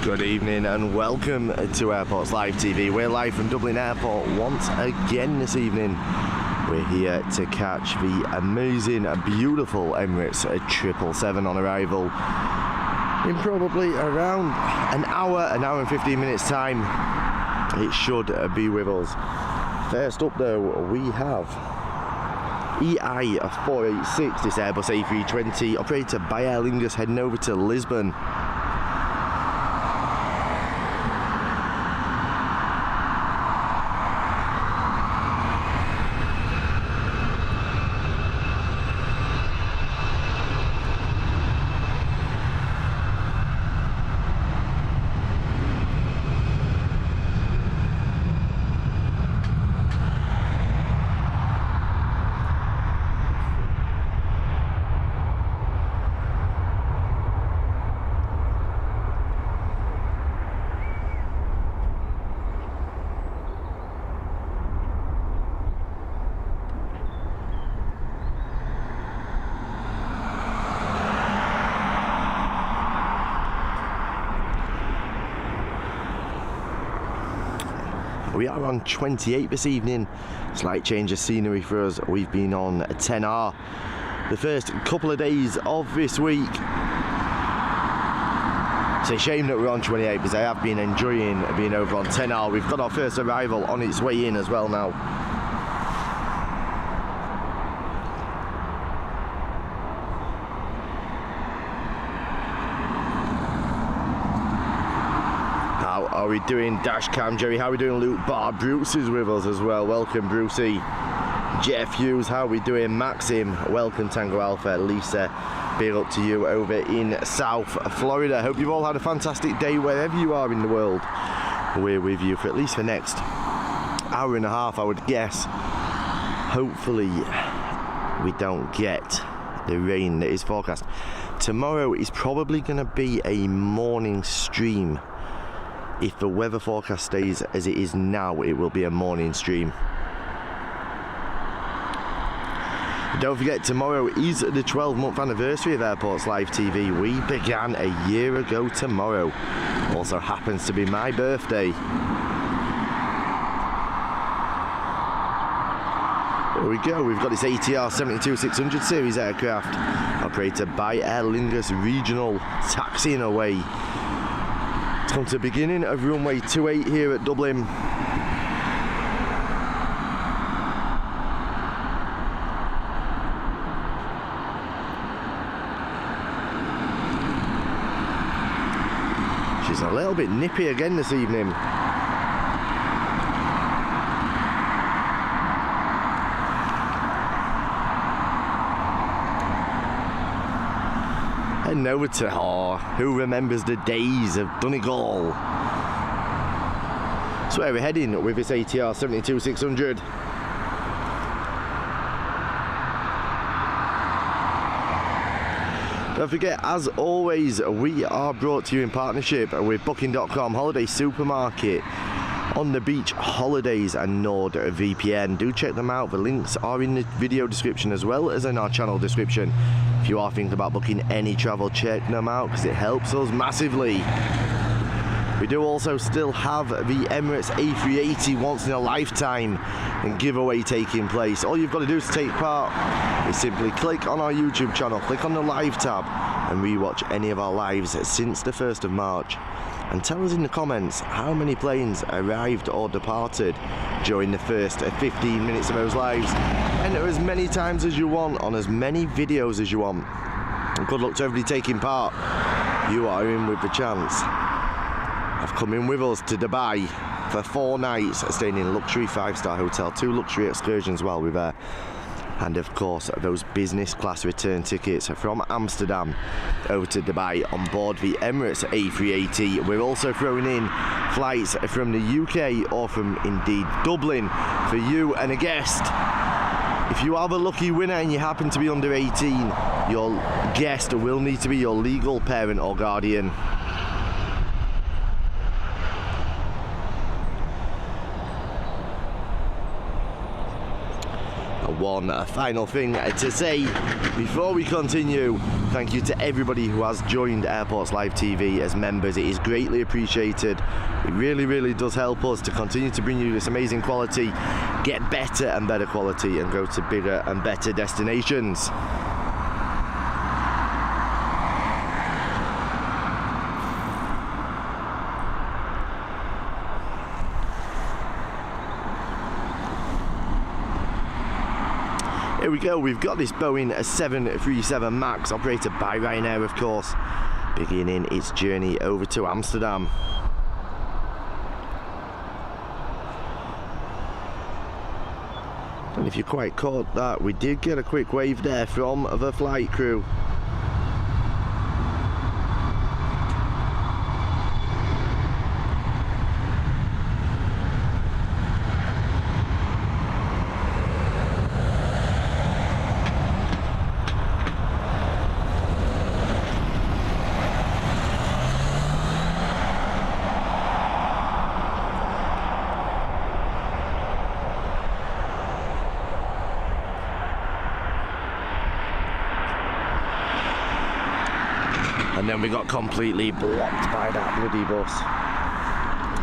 Good evening and welcome to Airports Live TV. We're live from Dublin Airport once again this evening. We're here to catch the amazing, beautiful Emirates 777 on arrival in probably around an hour and 15 minutes time. It should be with us. First up though, we have EI486, this Airbus A320 operated by Aer Lingus, heading over to Lisbon. We are on 28 this evening. Slight change of scenery for us. We've been on 10R the first couple of days of this week. It's a shame that we're on 28 because I have been enjoying being over on 10R. We've got our first arrival on its way in as well now. How are we doing, Dashcam Jerry? How are we doing, Luke Bar? Bruce is with us as well. Welcome, Brucey. Jeff Hughes, how are we doing? Maxim, welcome, Tango Alpha. Lisa, big up to you over in South Florida. Hope you've all had a fantastic day wherever you are in the world. We're with you for at least the next hour and a half, I would guess. Hopefully we don't get the rain that is forecast. Tomorrow is probably going to be a morning stream. If the weather forecast stays as it is now, it will be a morning stream. Don't forget, tomorrow is the 12-month anniversary of Airports Live TV. We began a year ago tomorrow. Also happens to be my birthday. There we go, we've got this ATR 72-600 series aircraft operated by Aer Lingus Regional, taxiing away. It's come to the beginning of runway 28 here at Dublin. She's a little bit nippy again this evening. And over to who remembers the days of Donegal? That's where we're heading with this ATR 72-600. Don't forget, as always, we are brought to you in partnership with Booking.com, Holiday Supermarket, On the Beach Holidays and NordVPN. Do check them out. The links are in the video description as well as in our channel description. If you are thinking about booking any travel, check them out because it helps us massively. We do also still have the Emirates A380 once in a lifetime and giveaway taking place. All you've got to do to take part is simply click on our YouTube channel, click on the live tab and rewatch any of our lives since the 1st of March. And tell us in the comments how many planes arrived or departed during the first 15 minutes of those lives. Enter as many times as you want on as many videos as you want. And good luck to everybody taking part. You are in with the chance of coming with us to Dubai for 4 nights, staying in a luxury 5-star hotel, 2 luxury excursions while we're there. And of course, those business class return tickets from Amsterdam over to Dubai on board the Emirates A380. We're also throwing in flights from the UK or from indeed Dublin for you and a guest. If you are the lucky winner and you happen to be under 18, your guest will need to be your legal parent or guardian. one final thing to say before we continue. Thank you to everybody who has joined Airports Live TV as members. It is greatly appreciated. It really does help us to continue to bring you this amazing quality, get better and better quality, and go to bigger and better destinations. Here we go, we've got this Boeing 737 MAX, operated by Ryanair of course, beginning its journey over to Amsterdam. And if you quite caught that, we did get a quick wave there from the flight crew. And then we got completely blocked by that bloody bus.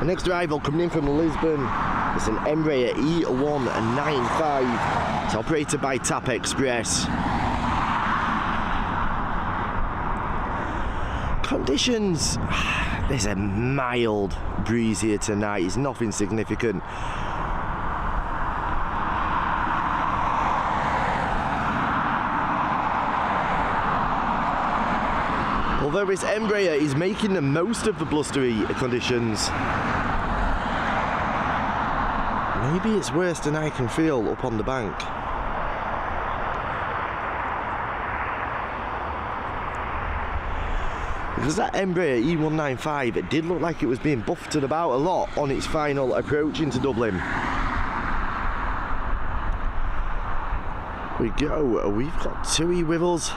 The next arrival coming in from Lisbon, it's an Embraer E195. It's operated by TAP Express. Conditions, there's a mild breeze here tonight, it's nothing significant. Although this Embraer is making the most of the blustery conditions, maybe it's worse than I can feel up on the bank. Because that Embraer E195, it did look like it was being buffeted about a lot on its final approach into Dublin. We go, we've got TUI with us.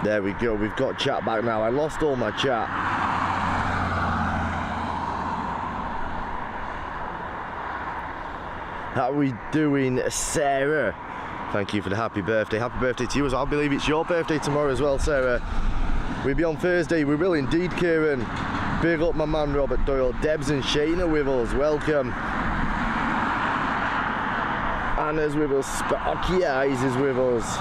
There we go, we've got chat back now. I lost all my chat. How are we doing, Sarah? Thank you for the happy birthday. Happy birthday to you as well. I believe it's your birthday tomorrow as well, Sarah. We'll be on Thursday. We will indeed, Kieran. Big up my man, Robert Doyle. Debs and Shane are with us. Welcome. Anna's with us. Sparky Eyes is with us.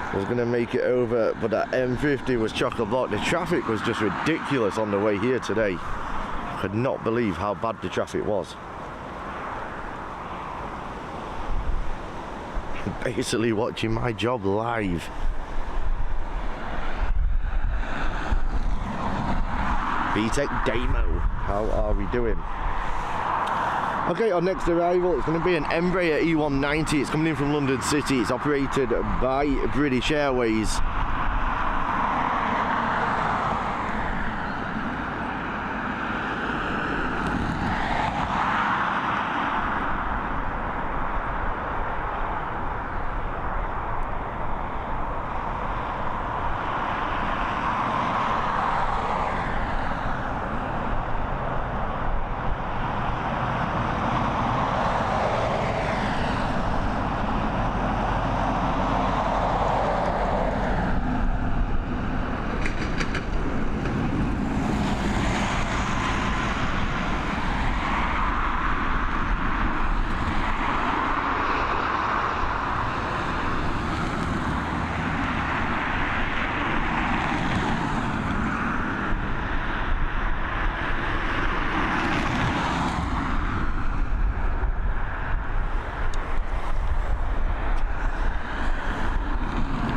I was going to make it over, but that M50 was chock-a-block. The traffic was just ridiculous on the way here today. I could not believe how bad the traffic was. Basically watching my job live. VTech Demo, how are we doing? Okay, our next arrival is going to be an Embraer E190. It's coming in from London City. It's operated by British Airways.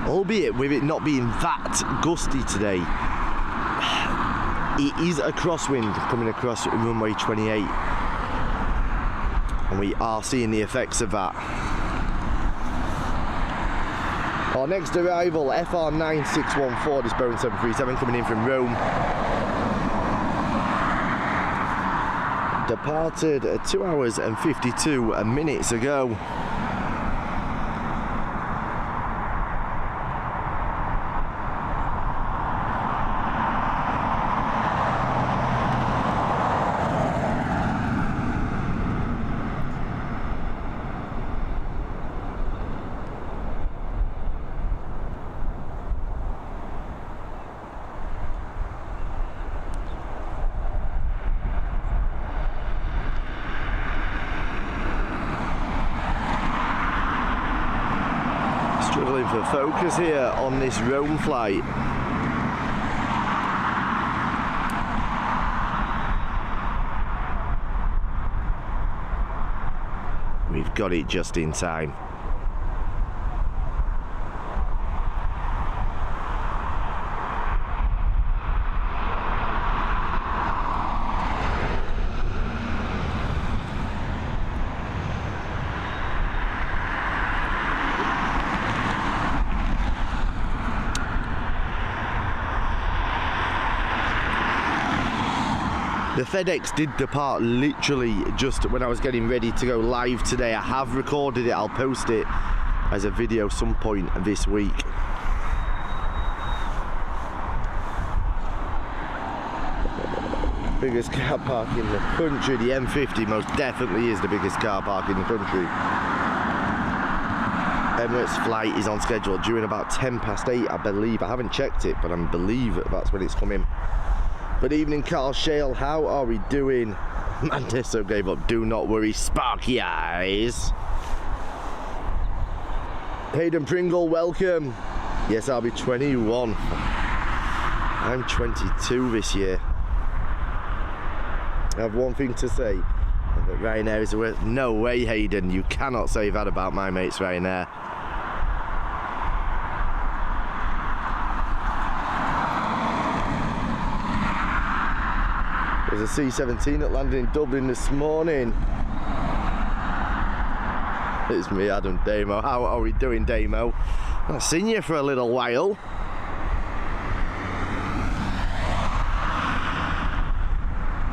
albeit with it not being that gusty today. It is a crosswind coming across runway 28, and we are seeing the effects of that. Our next arrival, FR9614, this Boeing 737 coming in from Rome. Departed 2 hours and 52 minutes ago. Struggling for focus here on this Rome flight. We've got it just in time. The FedEx did depart literally just when I was getting ready to go live today. I have recorded it, I'll post it as a video some point this week. Biggest car park in the country, the M50 most definitely is the biggest car park in the country. Emirates flight is on schedule due in about 8:10, I believe. I haven't checked it, but I believe that's when it's coming. Good evening, Carl Shale. How are we doing? Mandesso gave up. Do not worry, Sparky Eyes. Hayden Pringle, welcome. Yes, I'll be 21. I'm 22 this year. I have one thing to say. That Ryanair is the worst. No way, Hayden. You cannot say that about my mates Ryanair. There's a C-17 that landed in Dublin this morning. It's me, Adam Damo. How are we doing, Damo? I've seen you for a little while.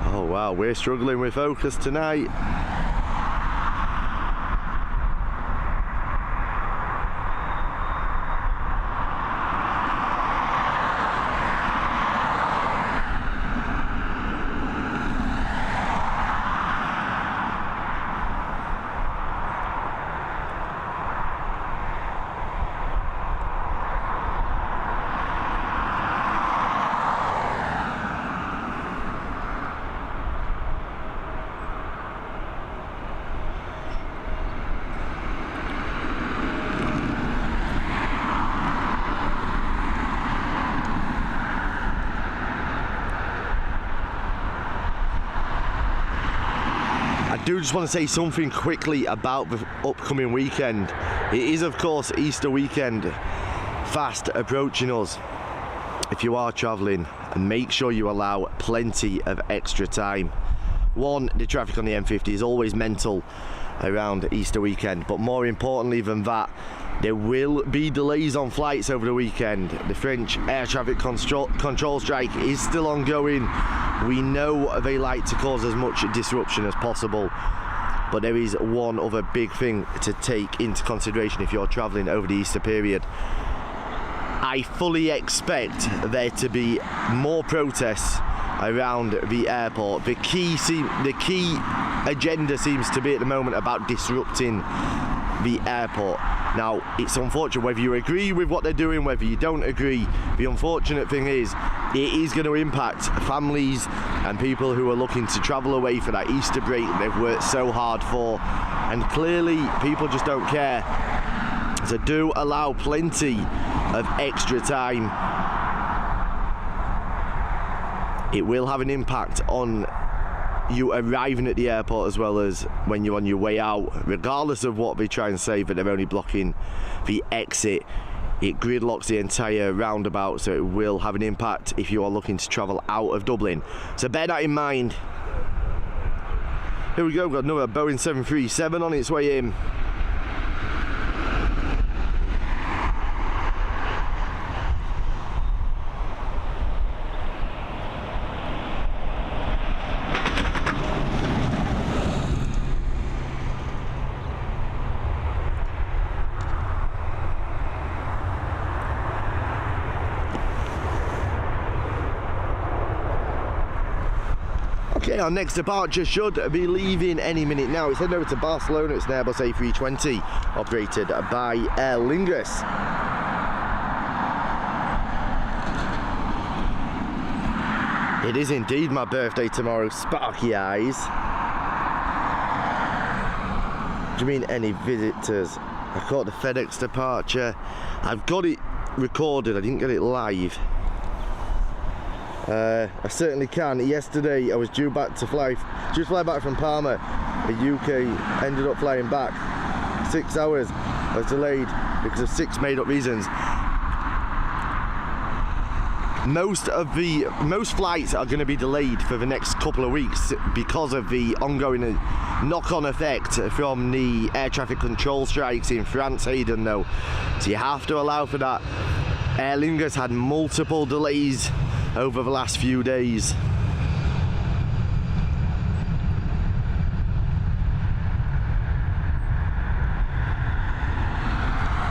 Oh wow, we're struggling with focus tonight. I do just want to say something quickly about the upcoming weekend. It is, of course, Easter weekend, fast approaching us. If you are travelling, make sure you allow plenty of extra time. One, the traffic on the M50 is always mental around Easter weekend, but more importantly than that, there will be delays on flights over the weekend. The French air traffic control strike is still ongoing. We know they like to cause as much disruption as possible, but there is one other big thing to take into consideration if you're travelling over the Easter period. I fully expect there to be more protests around the airport. The key agenda seems to be at the moment about disrupting the airport. Now, it's unfortunate whether you agree with what they're doing, whether you don't agree. The unfortunate thing is, it is going to impact families and people who are looking to travel away for that Easter break they've worked so hard for, and clearly people just don't care. So do allow plenty of extra time. It will have an impact on you arriving at the airport as well as when you're on your way out, regardless of what they try and say that they're only blocking the exit. it gridlocks the entire roundabout, so it will have an impact if you are looking to travel out of Dublin. So bear that in mind. Here we go, we've got another Boeing 737 on its way in. Okay, our next departure should be leaving any minute now. It's heading over to Barcelona. It's an Airbus A320 operated by Aer Lingus. It is indeed my birthday tomorrow, sparky eyes. Do you mean any visitors? I caught the FedEx departure. I've got it recorded, I didn't get it live. I certainly can. Yesterday I was due to fly back from Palma. The UK ended up flying back 6 hours. I was delayed because of 6 made-up reasons. Most flights are going to be delayed for the next couple of weeks because of the ongoing knock-on effect from the air traffic control strikes in France, Hayden, though. So you have to allow for that. Aer Lingus had multiple delays over the last few days.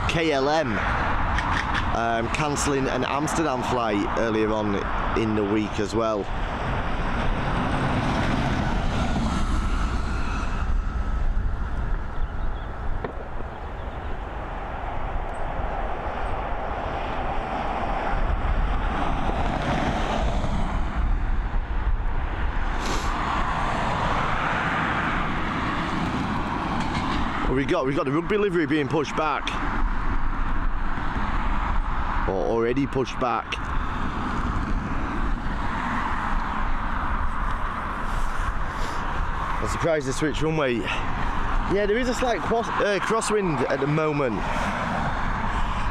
KLM cancelling an Amsterdam flight earlier on in the week as well. We've got the rugby livery being pushed back, or already pushed back. I'm surprised to switch runway. Yeah, there is a slight crosswind at the moment.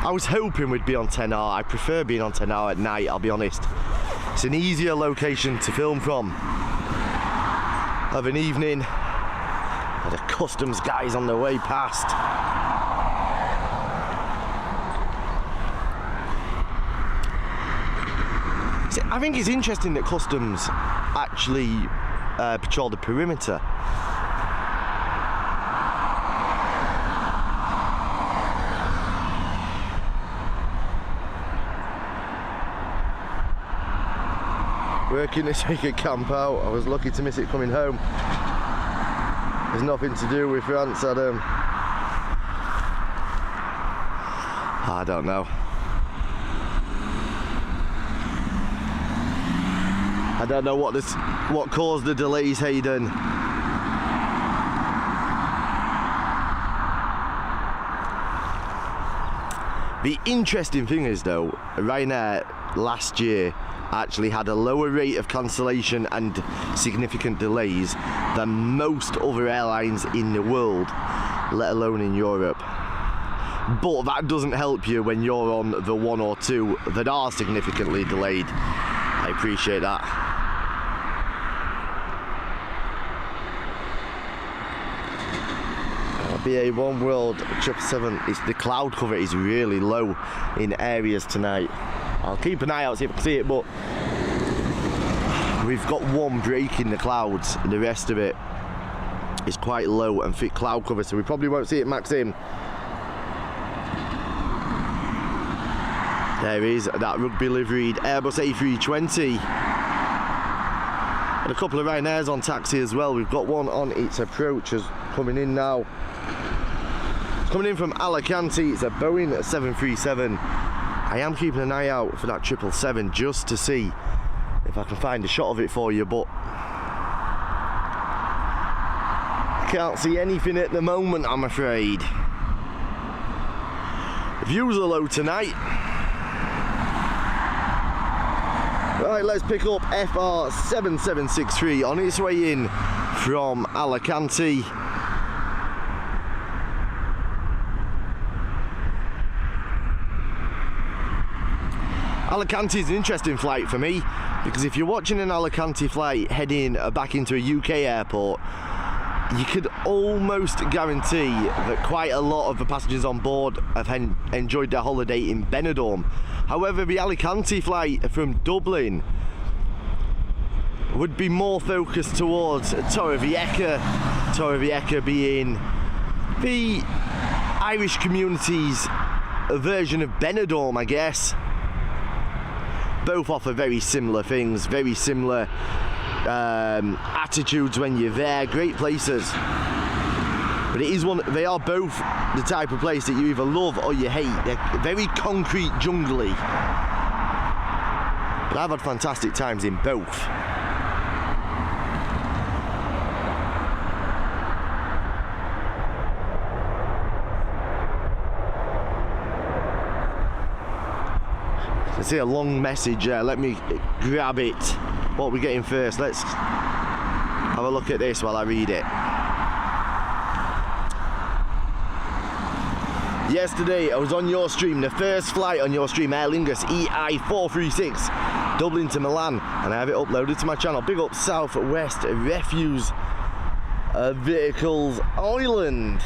I was hoping we'd be on 10R. I prefer being on 10R at night, I'll be honest. It's an easier location to film from of an evening. The customs guys on the way past. See, I think it's interesting that customs actually patrol the perimeter. Working this week at Camp Out. I was lucky to miss it coming home. There's nothing to do with France, Adam. I don't know. I don't know what caused the delays, Hayden. The interesting thing is, though, Ryanair last year actually had a lower rate of cancellation and significant delays than most other airlines in the world, let alone in Europe. But that doesn't help you when you're on the 1 or 2 that are significantly delayed. I appreciate that. BA1 World 777, the cloud cover is really low in areas tonight. I'll keep an eye out, see if I can see it, but we've got one break in the clouds, and the rest of it is quite low and thick cloud cover, so we probably won't see it max in. There is that rugby liveried Airbus A320. And a couple of Ryanairs on taxi as well. We've got one on its approach, as coming in now. It's coming in from Alicante. It's a Boeing 737. I am keeping an eye out for that 777 just to see if I can find a shot of it for you, but I can't see anything at the moment, I'm afraid. Views are low tonight. Right, let's pick up FR7763 on its way in from Alicante. Alicante is an interesting flight for me, because if you're watching an Alicante flight heading back into a UK airport, you could almost guarantee that quite a lot of the passengers on board have enjoyed their holiday in Benidorm. However, the Alicante flight from Dublin would be more focused towards Torrevieja being the Irish community's version of Benidorm, I guess. Both offer very similar things, very similar attitudes when you're there, great places. But it is they are both the type of place that you either love or you hate. They're very concrete, jungly. But I've had fantastic times in both. I see a long message there. Let me grab it. What are we getting first? Let's have a look at this while I read it. Yesterday I was on your stream, the first flight on your stream, Aer Lingus EI436, Dublin to Milan, and I have it uploaded to my channel. Big up Southwest Refuse Vehicles Island.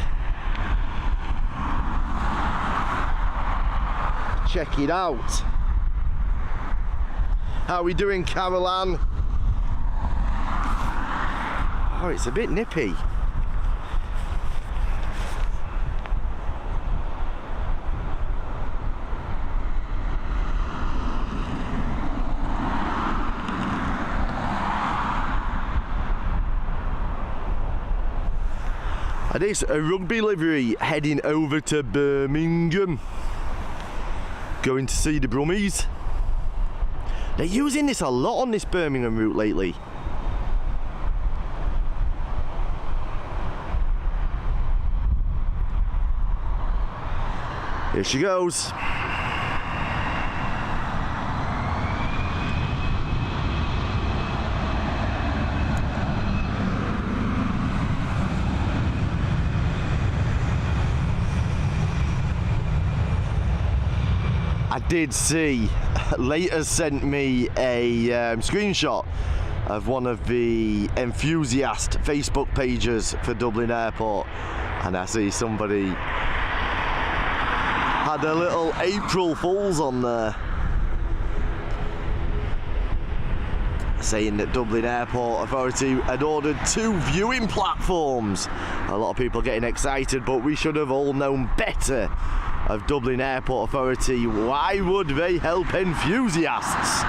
Check it out. How are we doing, Caroline? Oh, it's a bit nippy. This a rugby livery heading over to Birmingham, going to see the Brummies. They're using this a lot on this Birmingham route lately. Here she goes. I did see, later sent me a screenshot of one of the enthusiast Facebook pages for Dublin Airport, and I see somebody had a little April Fools on there, saying that Dublin Airport Authority had ordered 2 viewing platforms. A lot of people getting excited, but we should have all known better of Dublin Airport Authority. Why would they help enthusiasts?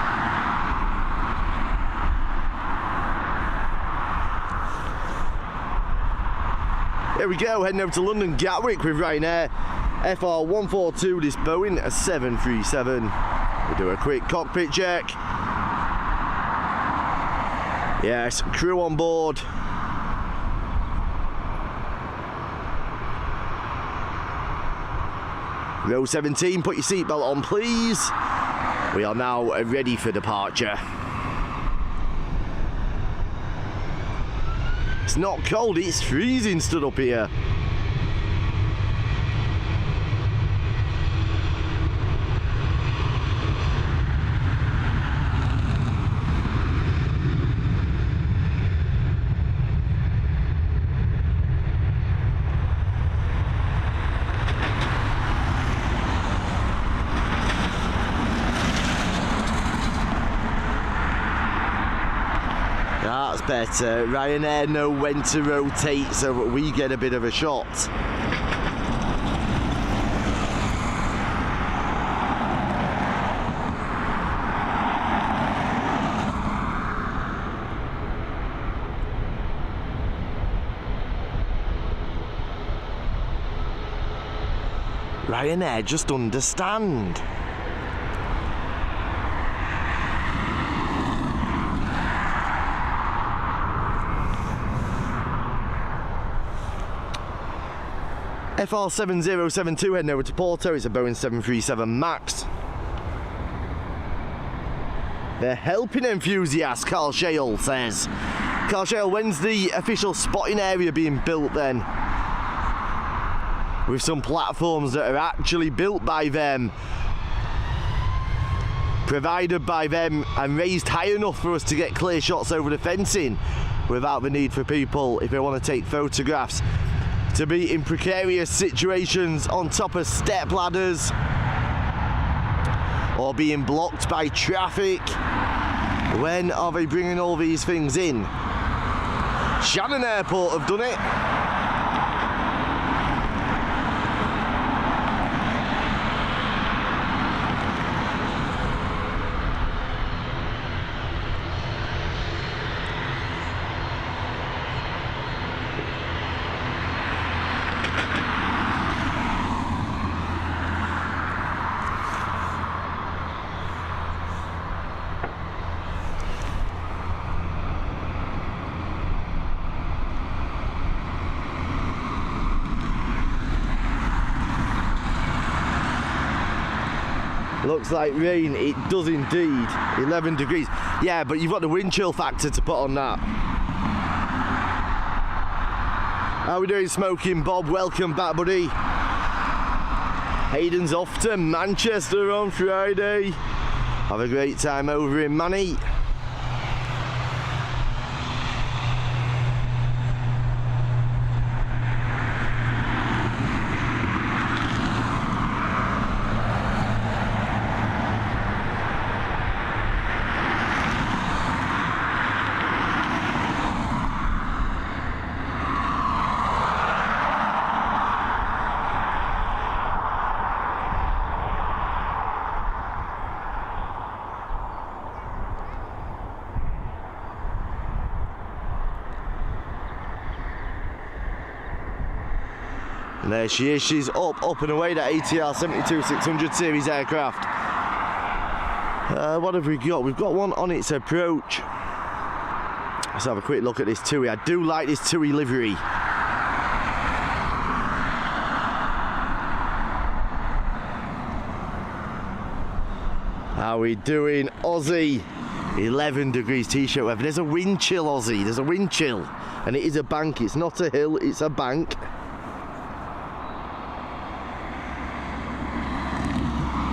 Here we go, heading over to London Gatwick with Ryanair FR142, this Boeing 737. We'll do a quick cockpit check. Yes, crew on board. Row 17, put your seatbelt on please. We are now ready for departure. It's not cold, it's freezing stood up here. That's better. Ryanair know when to rotate so that we get a bit of a shot. Ryanair just understand. FR7072 heading over to Porto. It's a Boeing 737 MAX. They're helping enthusiasts, Carl Shale says. Carl Shale, when's the official spotting area being built then? With some platforms that are actually built by them. provided by them and raised high enough for us to get clear shots over the fencing without the need for people, if they want to take photographs, to be in precarious situations on top of step ladders or being blocked by traffic. When are they bringing all these things in? Shannon Airport have done it. Looks like rain, it does indeed. 11 degrees. Yeah, but you've got the wind chill factor to put on that. How we doing, Smoking Bob? Welcome back, buddy. Hayden's off to Manchester on Friday. Have a great time over in Manny. And there she is, she's up and away, that ATR 72-600 series aircraft. What have we got? We've got one on its approach. Let's have a quick look at this TUI. I do like this TUI livery. How we doing, Aussie? 11 degrees t-shirt weather. There's a wind chill, Aussie. There's a wind chill. And it is a bank. It's not a hill, it's a bank.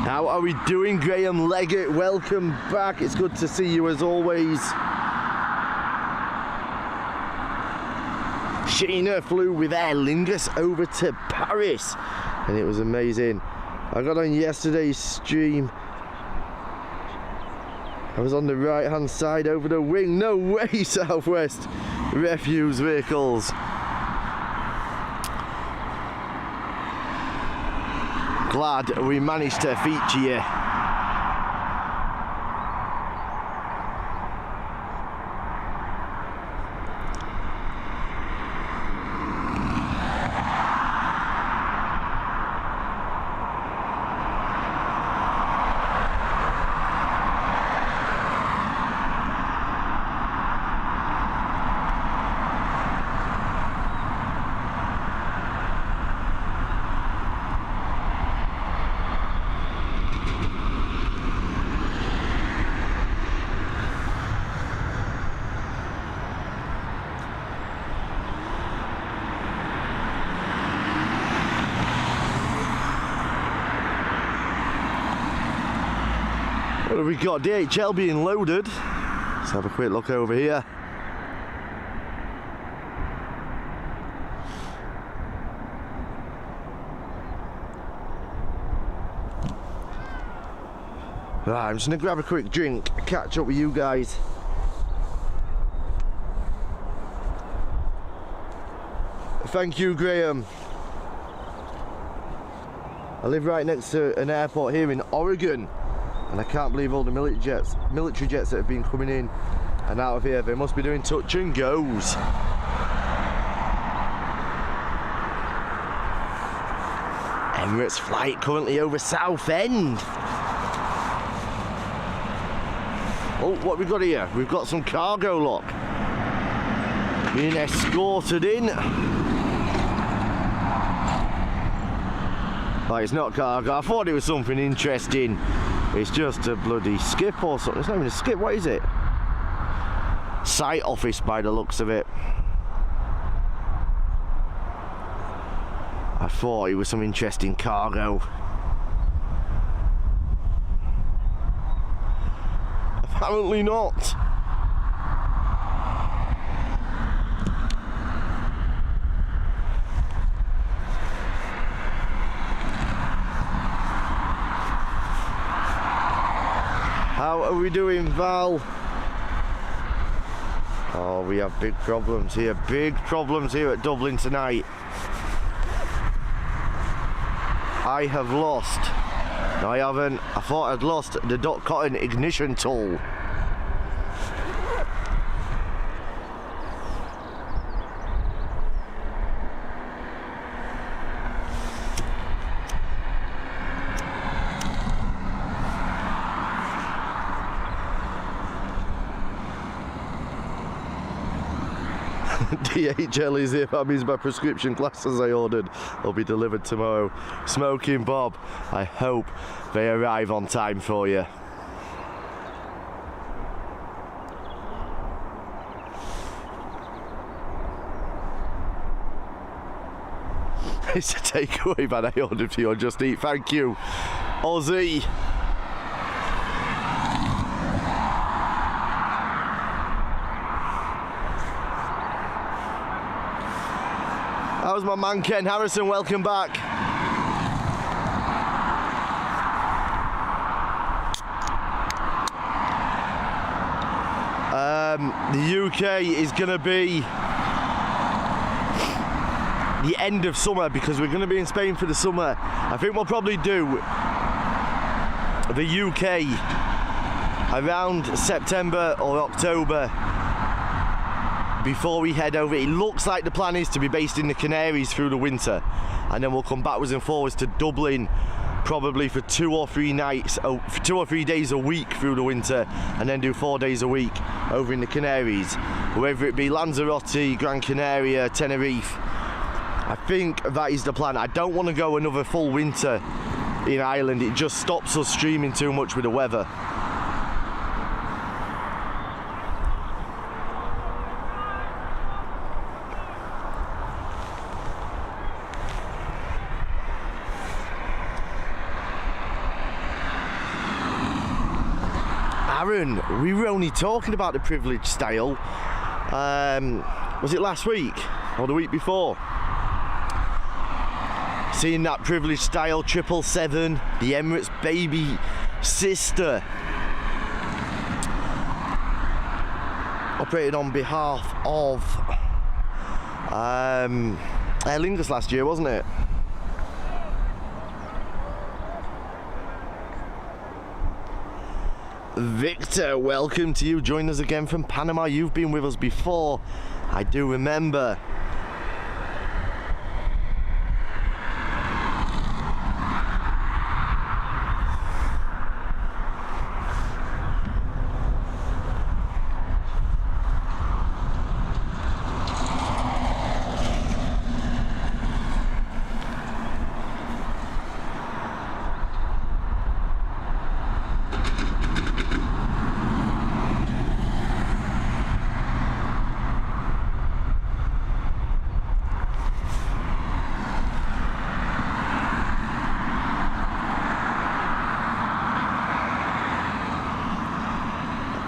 How are we doing, Graham Leggett? Welcome back. It's good to see you as always. Sheena flew with Aer Lingus over to Paris and it was amazing. I got on yesterday's stream. I was on the right hand side over the wing. No way, Southwest refuse vehicles. Glad we managed to feature you. What have we got? DHL being loaded. Let's have a quick look over here. Right, I'm just gonna grab a quick drink, catch up with you guys. Thank you, Graham. I live right next to an airport here in Oregon. And I can't believe all the military jets that have been coming in and out of here. They must be doing touch and goes. Emirates flight currently over Southend. Oh, what have we got here? We've got some cargo lock being escorted in. But it's not cargo. I thought it was something interesting. It's just a bloody skip or something. It's not even a skip, what is it? Site office by the looks of it. I thought it was some interesting cargo. Apparently not. How are we doing, Val? Oh, we have big problems here at Dublin tonight. I have lost. No, I haven't. I thought I'd lost the dot cotton ignition tool. DHL is here. That means my prescription glasses I ordered will be delivered tomorrow. Smoking Bob, I hope they arrive on time for you. It's a takeaway man I ordered for you on Just Eat. Thank you, Aussie. How's my man Ken Harrison? Welcome back. The UK is going to be the end of summer because we're going to be in Spain for the summer. I think we'll probably do the UK around September or October before we head over. It looks like the plan is to be based in the Canaries through the winter, and then we'll come backwards and forwards to Dublin probably for 2 or 3 nights, 2 or 3 days a week through the winter, and then do 4 days a week over in the Canaries, whether it be Lanzarote, Gran Canaria, Tenerife. I think that is the plan. I don't want to go another full winter in Ireland. It just stops us streaming too much with the weather. Aaron, we were only talking about the privilege style, was it last week or the week before? Seeing that privilege style 777, the Emirates baby sister, operated on behalf of Aer Lingus last year, wasn't it? Victor, welcome to you. Join us again from Panama. You've been with us before, I do remember.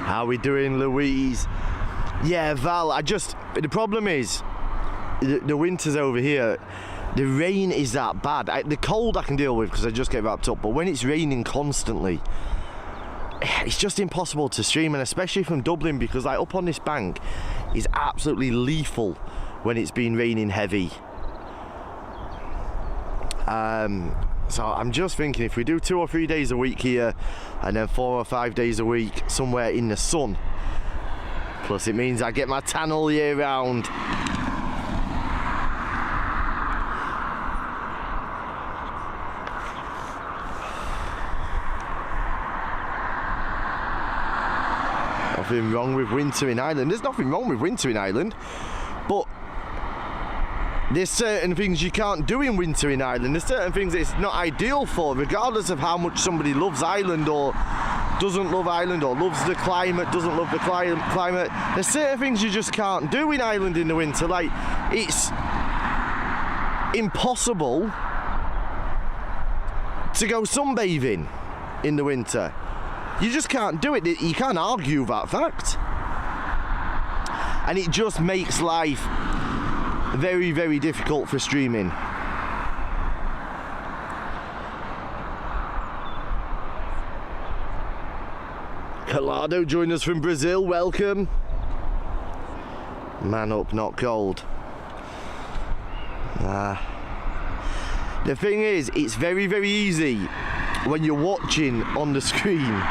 How we doing, Louise? Yeah, Val, the problem is, the winter's over here. The rain is that bad. The cold I can deal with because I just get wrapped up, but when it's raining constantly, it's just impossible to stream, and especially from Dublin, because like up on this bank is absolutely lethal when it's been raining heavy. So I'm just thinking if we do 2 or 3 days a week here and then 4 or 5 days a week somewhere in the sun, plus it means I get my tan all year round. Nothing wrong with winter in Ireland. There's nothing wrong with winter in Ireland, but there's certain things you can't do in winter in Ireland. There's certain things it's not ideal for, regardless of how much somebody loves Ireland or doesn't love Ireland, or loves the climate, doesn't love the climate. There's certain things you just can't do in Ireland in the winter. Like, it's impossible to go sunbathing in the winter. You just can't do it. You can't argue that fact. And it just makes life very, very difficult for streaming. Colado joined us from Brazil, welcome. Man up, not cold. The thing is, it's very, very easy when you're watching on the screen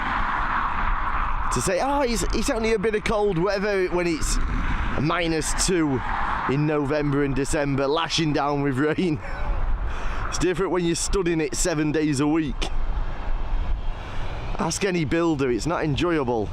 to say, oh, it's only a bit of cold weather when it's -2 in November and December, lashing down with rain. It's different when you're studying it 7 days a week. Ask any builder, it's not enjoyable.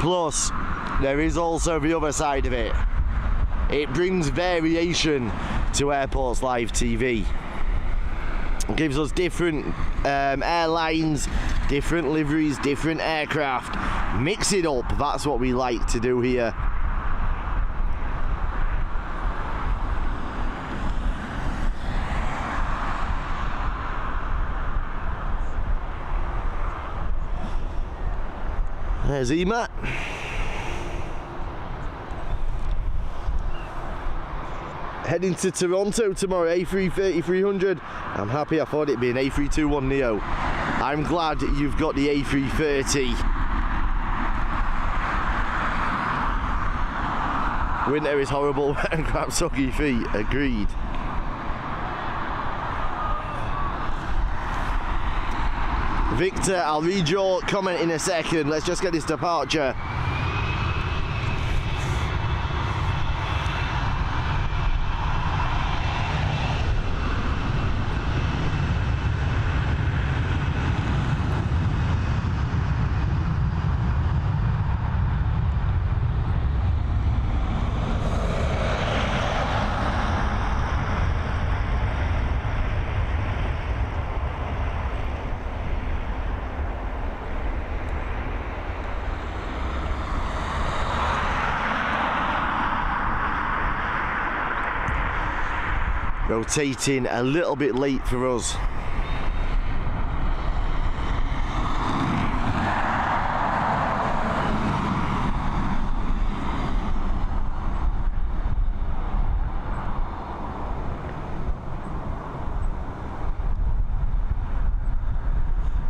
Plus, there is also the other side of it. It brings variation to Airports Live TV. It gives us different airlines, different liveries, different aircraft. Mix it up, that's what we like to do here. There's Ema. Heading to Toronto tomorrow, A330-300. I'm happy, I thought it'd be an A321 Neo. I'm glad you've got the A330. Winter is horrible and crap soggy feet, agreed. Victor, I'll read your comment in a second. Let's just get this departure. Rotating a little bit late for us.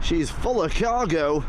She's full of cargo.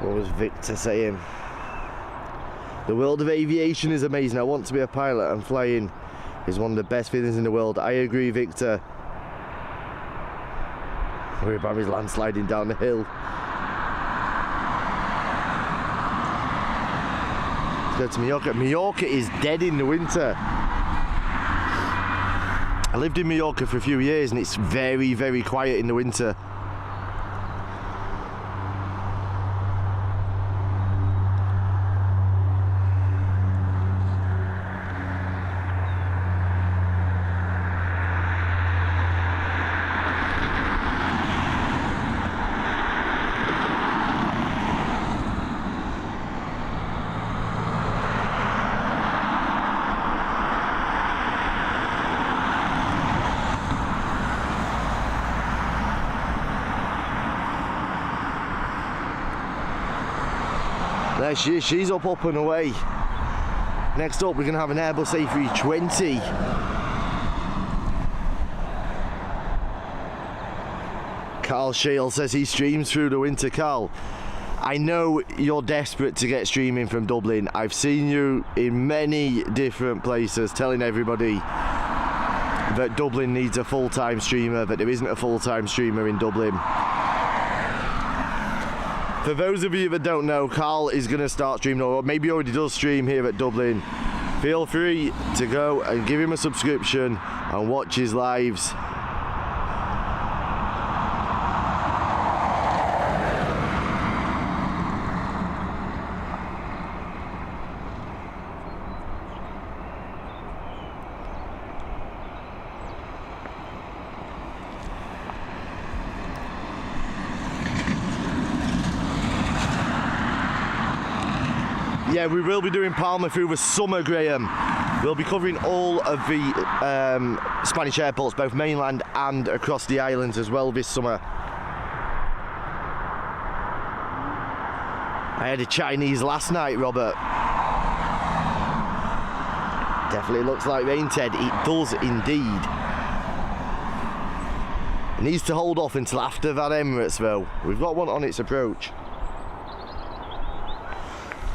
What was Victor saying? The world of aviation is amazing. I want to be a pilot, and flying is one of the best feelings in the world. I agree, Victor. Worry about me landsliding down the hill. Let's go to Majorca. Majorca is dead in the winter. I lived in Majorca for a few years and it's very, very quiet in the winter. There she is, she's up and away. Next up, we're going to have an Airbus A320. Carl Shale says he streams through the winter. Carl, I know you're desperate to get streaming from Dublin. I've seen you in many different places telling everybody that Dublin needs a full-time streamer, but there isn't a full-time streamer in Dublin. For those of you that don't know, Carl is going to start streaming, or maybe already does stream here at Dublin. Feel free to go and give him a subscription and watch his lives. Yeah, we will be doing Palma through the summer, Graham. We'll be covering all of the Spanish airports, both mainland and across the islands as well this summer. I had a Chinese last night, Robert. Definitely looks like rain, Ted. It does indeed. It needs to hold off until after that Emirates, though. We've got one on its approach.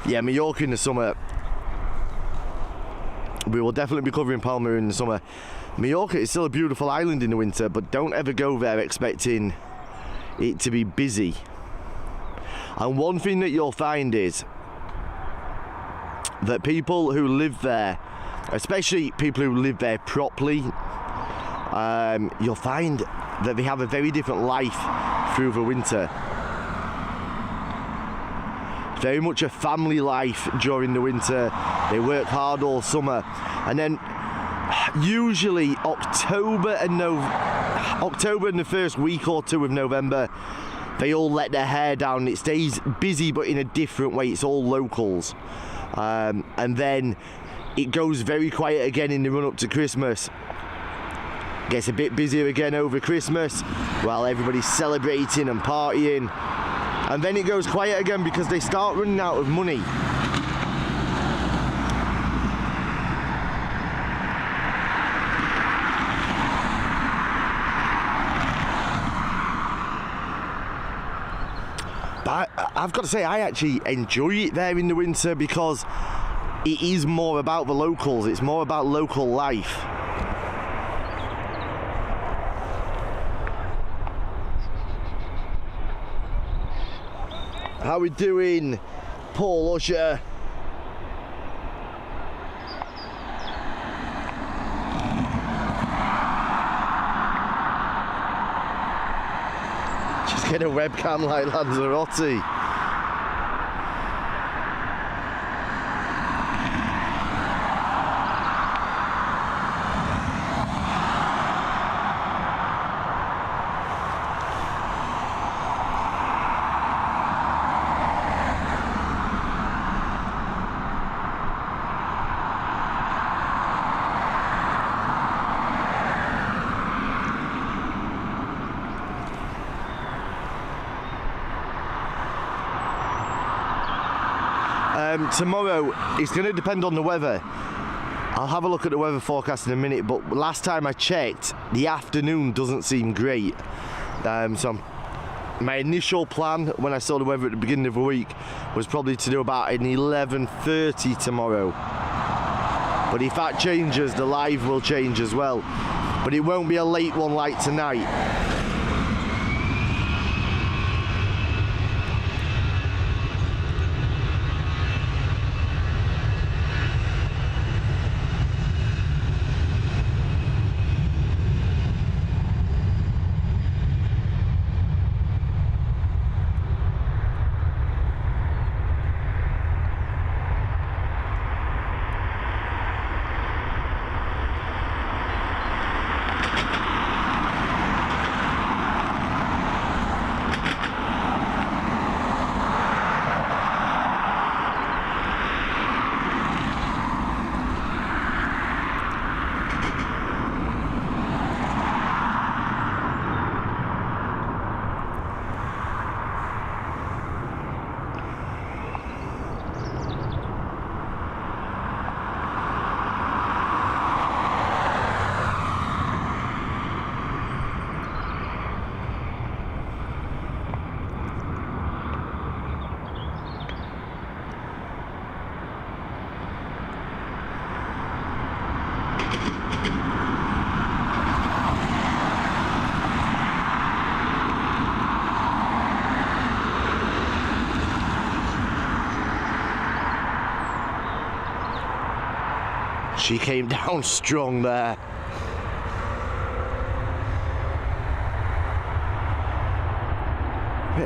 Yeah, Majorca in the summer. We will definitely be covering Palma in the summer. Majorca is still a beautiful island in the winter, but don't ever go there expecting it to be busy. And one thing that you'll find is that people who live there, especially people who live there properly, you'll find that they have a very different life through the winter. Very much a family life during the winter. They work hard all summer, and then usually October and the first week or two of November, they all let their hair down. It stays busy, but in a different way. It's all locals, and then it goes very quiet again in the run up to Christmas. Gets a bit busier again over Christmas while everybody's celebrating and partying. And then it goes quiet again because they start running out of money. But I've got to say, I actually enjoy it there in the winter because it is more about the locals. It's more about local life. How we doing, Paul Usher? Just get a webcam like Lanzarote. Tomorrow, it's going to depend on the weather. I'll have a look at the weather forecast in a minute, but last time I checked, the afternoon doesn't seem great. So my initial plan when I saw the weather at the beginning of the week was probably to do about an 11:30 tomorrow. But if that changes, the live will change as well. But it won't be a late one like tonight. She came down strong there.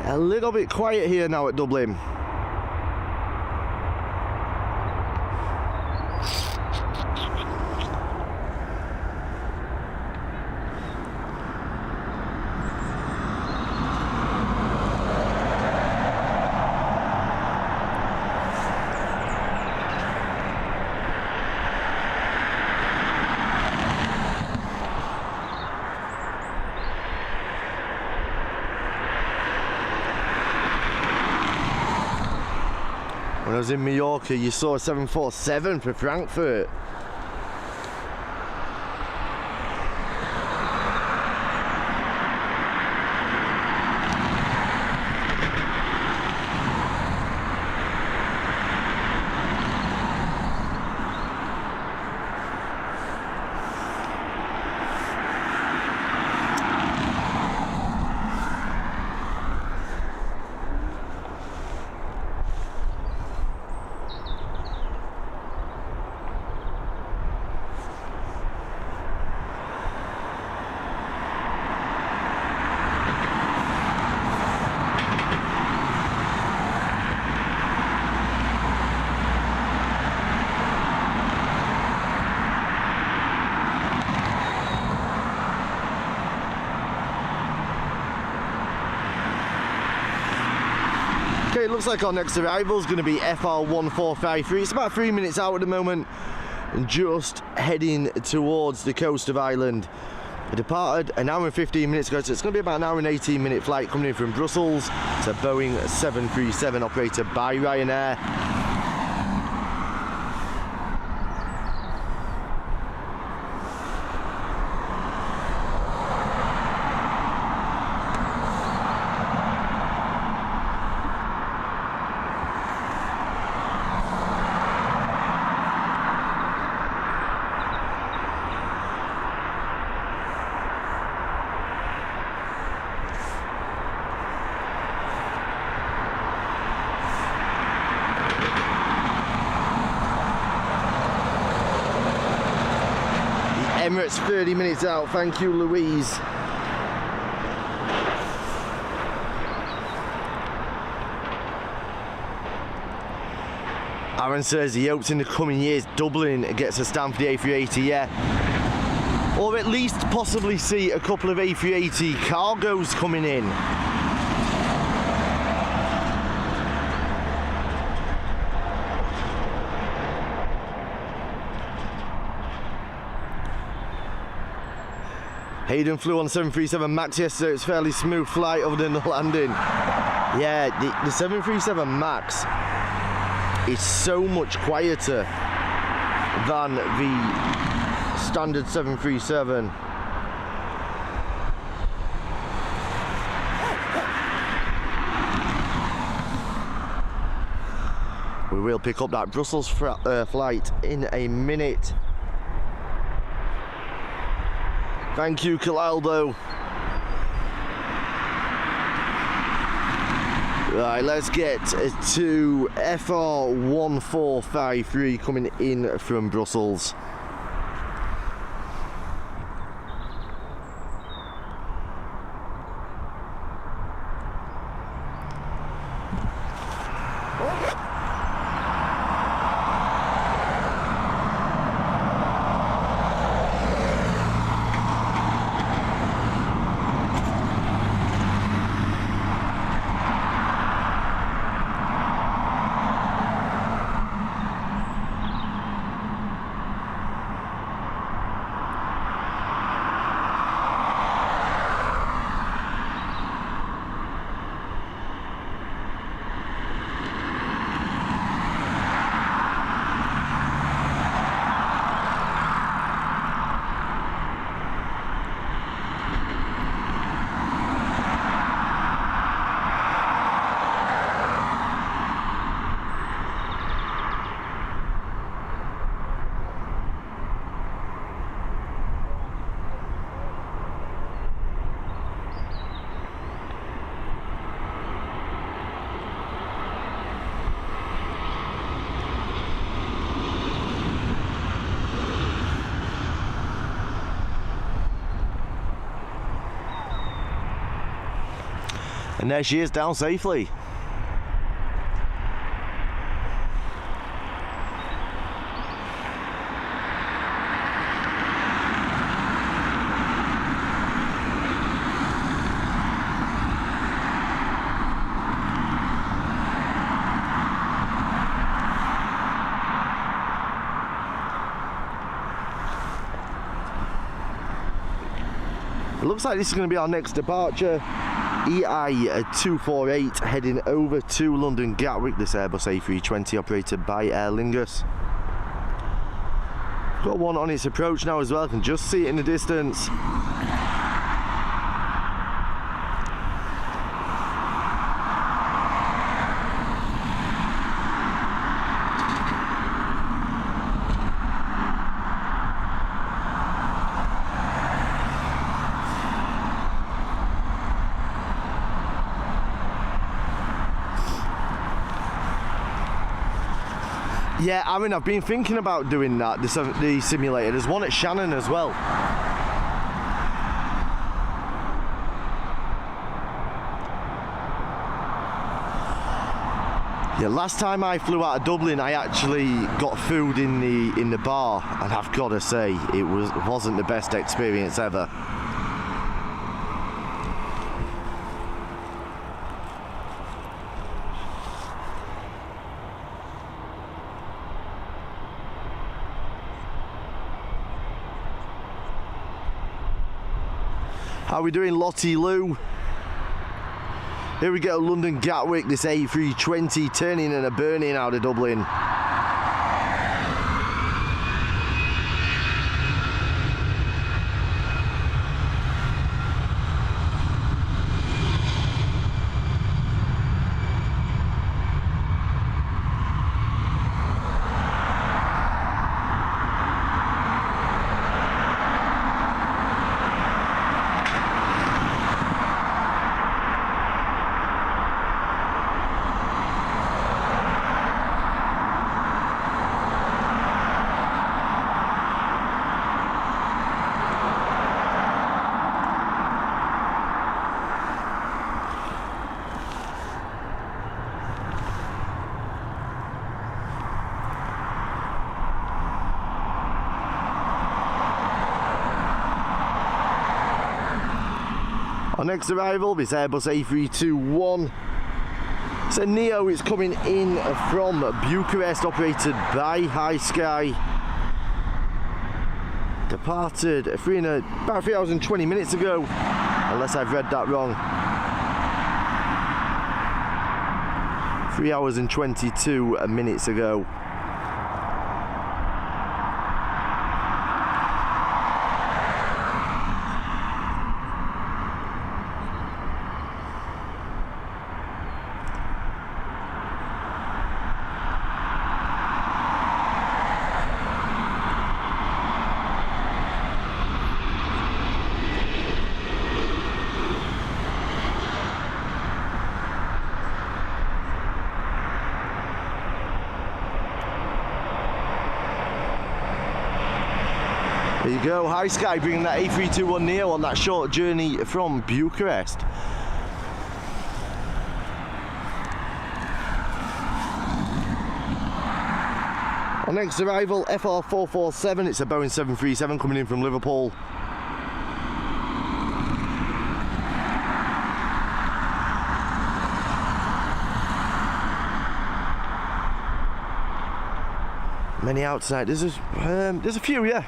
A little bit quiet here now at Dublin. When I was in Majorca, you saw a 747 for Frankfurt. Okay, it looks like our next arrival is going to be FR1453. It's about 3 minutes out at the moment, and just heading towards the coast of Ireland. It departed an hour and 15 minutes ago, so it's going to be about an hour and 18 minute flight coming in from Brussels. It's a Boeing 737 operated by Ryanair. Emirates 30 minutes out, thank you Louise. Aaron says he hopes in the coming years Dublin gets a stand for the A380, yeah. Or at least possibly see a couple of A380 cargos coming in. Hayden flew on 737 MAX yesterday. It's a fairly smooth flight other than the landing. Yeah, the 737 MAX is so much quieter than the standard 737. We will pick up that Brussels flight in a minute. Thank you, Calaldo. Right, let's get to FR1453 coming in from Brussels. And there she is, down safely. Looks like this is going to be our next departure. EI248 heading over to London Gatwick, this Airbus A320 operated by Aer Lingus. Got one on its approach now as well, I can just see it in the distance. Yeah, I mean, I've been thinking about doing that, the simulator. There's one at Shannon as well. Yeah, last time I flew out of Dublin, I actually got food in the bar, and I've got to say, it wasn't the best experience ever. How are we doing, Lottie Lou? Here we go, London Gatwick, this A320 turning and a burning out of Dublin. Our next arrival, this Airbus A321. It's a Neo, it's coming in from Bucharest, operated by High Sky. Departed about 3 hours and 20 minutes ago, unless I've read that wrong. 3 hours and 22 minutes ago. There you go, High Sky bringing that A321 Neo on that short journey from Bucharest. Our next arrival, FR447, it's a Boeing 737 coming in from Liverpool. Many outside, there's a few, yeah.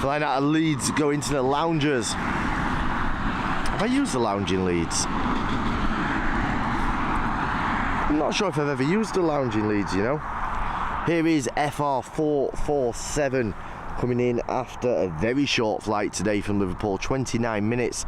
Flying out of Leeds, go into the loungers. Have I used the lounge in Leeds? I'm not sure if I've ever used the lounge in Leeds, you know. Here is FR447 coming in after a very short flight today from Liverpool, 29 minutes.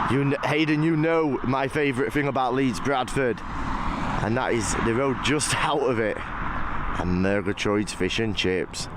Hayden, you know my favourite thing about Leeds Bradford, and that is the road just out of it, and Murgatroyd's fish and chips.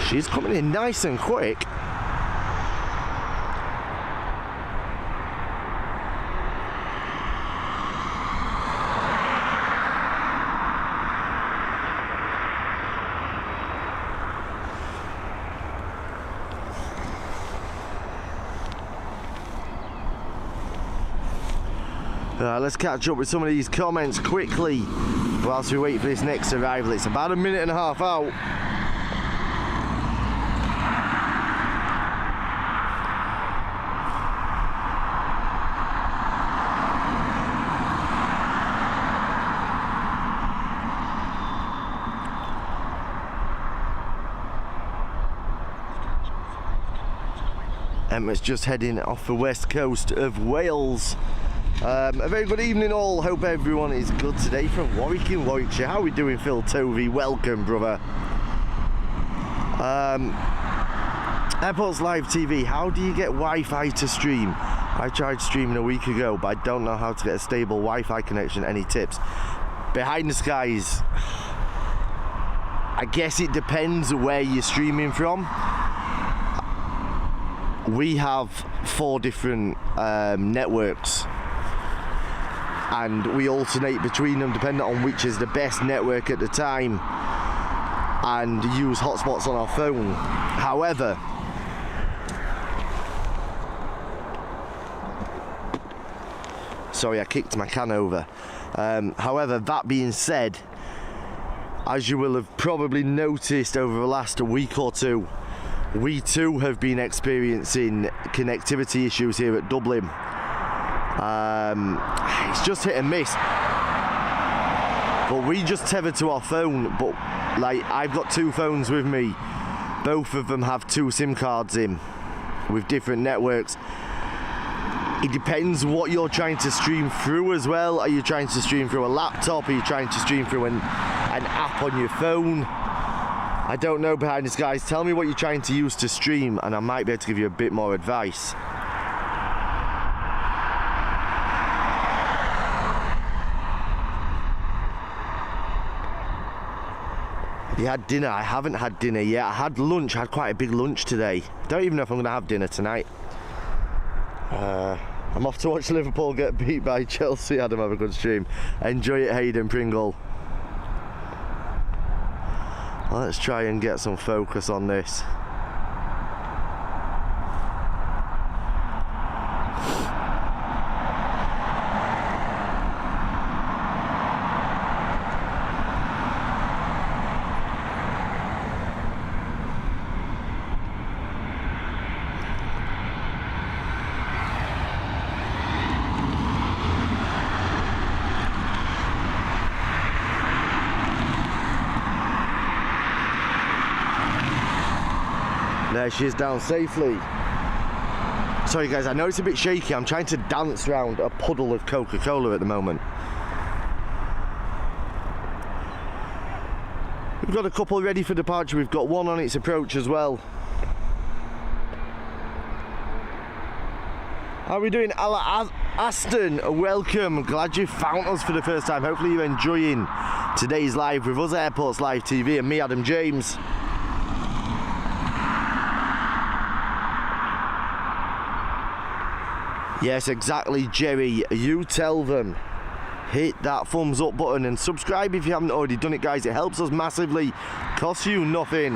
She's coming in nice and quick. Let's catch up with some of these comments quickly whilst we wait for this next arrival. It's about a minute and a half out. Emma's just heading off the west coast of Wales. A very good evening all, hope everyone is good today from Warwick in Warwickshire. How are we doing, Phil Tovey? Welcome, brother. Airports Live TV, how do you get Wi-Fi to stream? I tried streaming a week ago, but I don't know how to get a stable Wi-Fi connection. Any tips? Behind the Skies, I guess it depends where you're streaming from. We have 4 different networks, and we alternate between them depending on which is the best network at the time, and use hotspots on our phone. However, sorry, I kicked my can over. However, that being said, as you will have probably noticed over the last week or two, we too have been experiencing connectivity issues here at Dublin. It's just hit and miss. But we just tether to our phone. But like, I've got 2 phones with me. Both of them have 2 SIM cards in with different networks. It depends what you're trying to stream through as well. Are you trying to stream through a laptop? Are you trying to stream through an app on your phone? I don't know, Behind the Skies. Tell me what you're trying to use to stream, and I might be able to give you a bit more advice. Have you had dinner? I haven't had dinner yet. I had lunch. I had quite a big lunch today. Don't even know if I'm going to have dinner tonight. I'm off to watch Liverpool get beat by Chelsea. Adam, have a good stream. Enjoy it, Hayden Pringle. Let's try and get some focus on this. There she is, down safely. Sorry guys, I know it's a bit shaky. I'm trying to dance around a puddle of Coca-Cola at the moment. We've got a couple ready for departure. We've got one on its approach as well. How are we doing? Aston, welcome. Glad you found us for the first time. Hopefully you're enjoying today's live with us, Airports Live TV, and me, Adam James. Yes, exactly, Jerry. You tell them. Hit that thumbs up button and subscribe if you haven't already done it, guys. It helps us massively. Costs you nothing.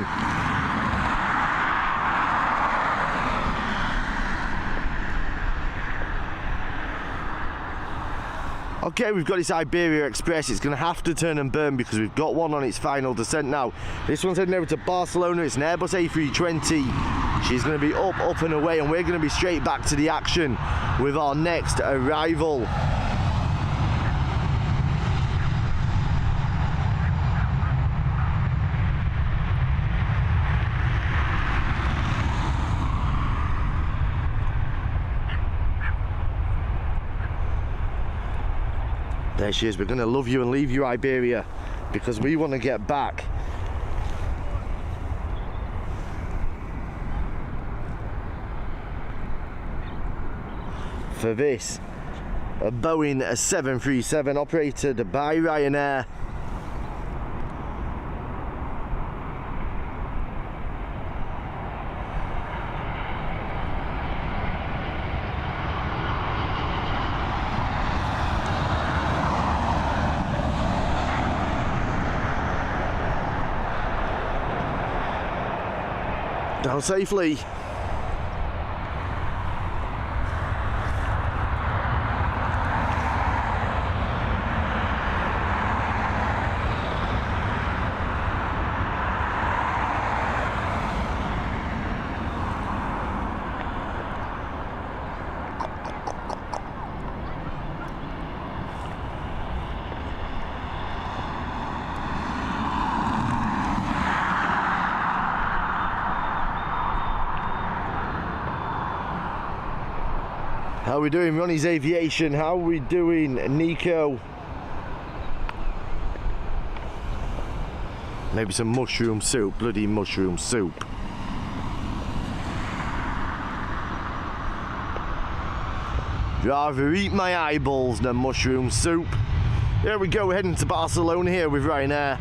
Okay, we've got this Iberia Express. It's going to have to turn and burn because we've got one on its final descent now. This one's heading over to Barcelona. It's an Airbus A320 She's going to be up and away, and we're going to be straight back to the action with our next arrival. There she is. We're going to love you and leave you, Iberia, because we want to get back. For this, a Boeing 737 operated by Ryanair. Down safely. How are we doing, Ronnie's Aviation? How are we doing, Nico? Maybe some mushroom soup, bloody mushroom soup. Rather eat my eyeballs than mushroom soup. Here we go, we're heading to Barcelona here with Ryanair.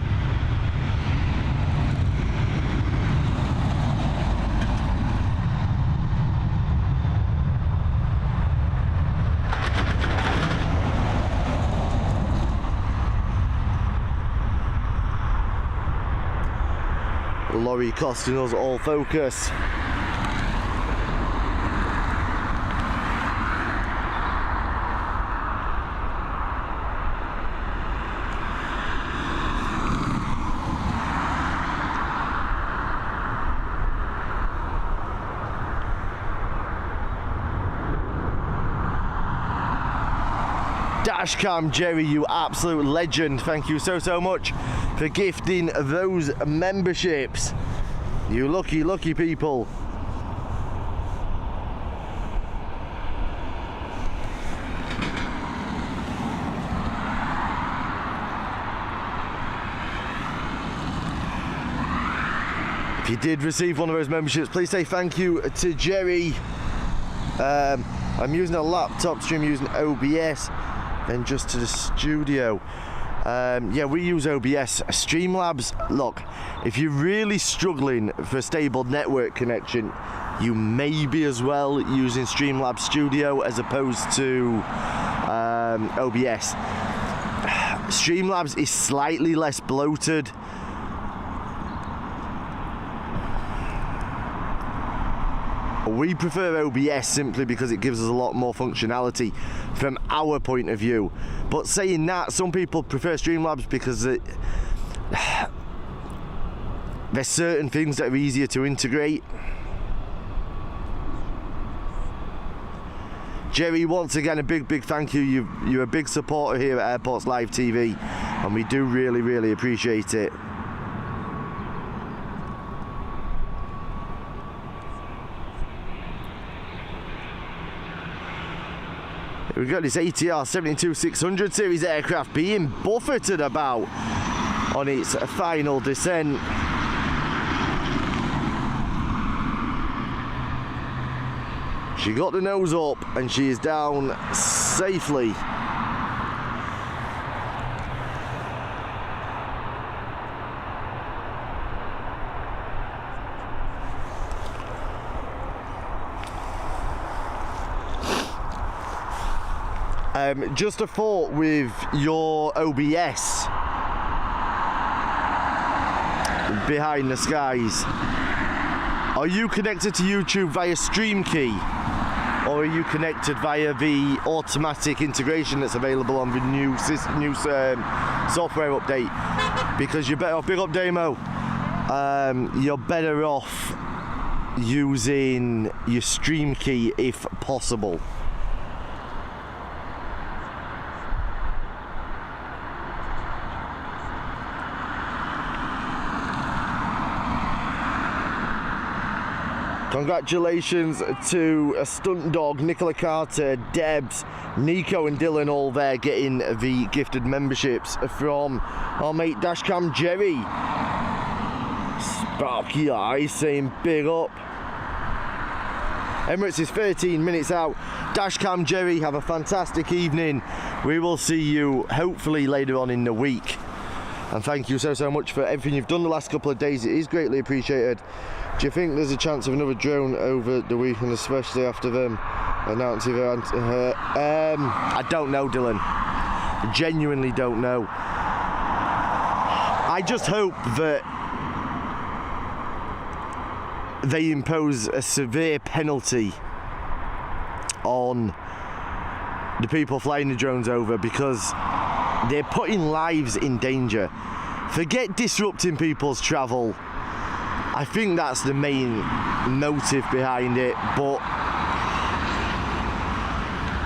Lorry costing us all focus. Dashcam Jerry, you absolute legend. Thank you so much for gifting those memberships. You lucky people. If you did receive one of those memberships, please say thank you to Jerry. I'm using a laptop stream using OBS, then just to the studio. Yeah, we use OBS. Streamlabs, look, if you're really struggling for a stable network connection, you may be as well using Streamlabs Studio as opposed to OBS. Streamlabs is slightly less bloated. We prefer OBS simply because it gives us a lot more functionality from our point of view. But saying that, some people prefer Streamlabs because there's certain things that are easier to integrate. Jerry, once again, a big thank you. You're a big supporter here at Airports Live TV, and we do really appreciate it. We've got this ATR 72-600 series aircraft being buffeted about on its final descent. She got the nose up and she is down safely. Just a thought with your OBS behind the skies. Are you connected to YouTube via StreamKey, or are you connected via the automatic integration that's available on the new software update? Because you're better off, big up Damo, you're better off using your stream key if possible. Congratulations to a stunt dog, Nicola Carter, Debs, Nico and Dylan, all there getting the gifted memberships from our mate Dashcam Jerry. Sparky Eyes saying big up. Emirates is 13 minutes out. Dashcam Jerry, have a fantastic evening. We will see you hopefully later on in the week. And thank you so much for everything you've done the last couple of days. It is greatly appreciated. Do you think there's a chance of another drone over the weekend, especially after them announcing I don't know, Dylan. Genuinely don't know. I just hope that they impose a severe penalty on the people flying the drones over, because they're putting lives in danger. Forget disrupting people's travel. I think that's the main motive behind it, but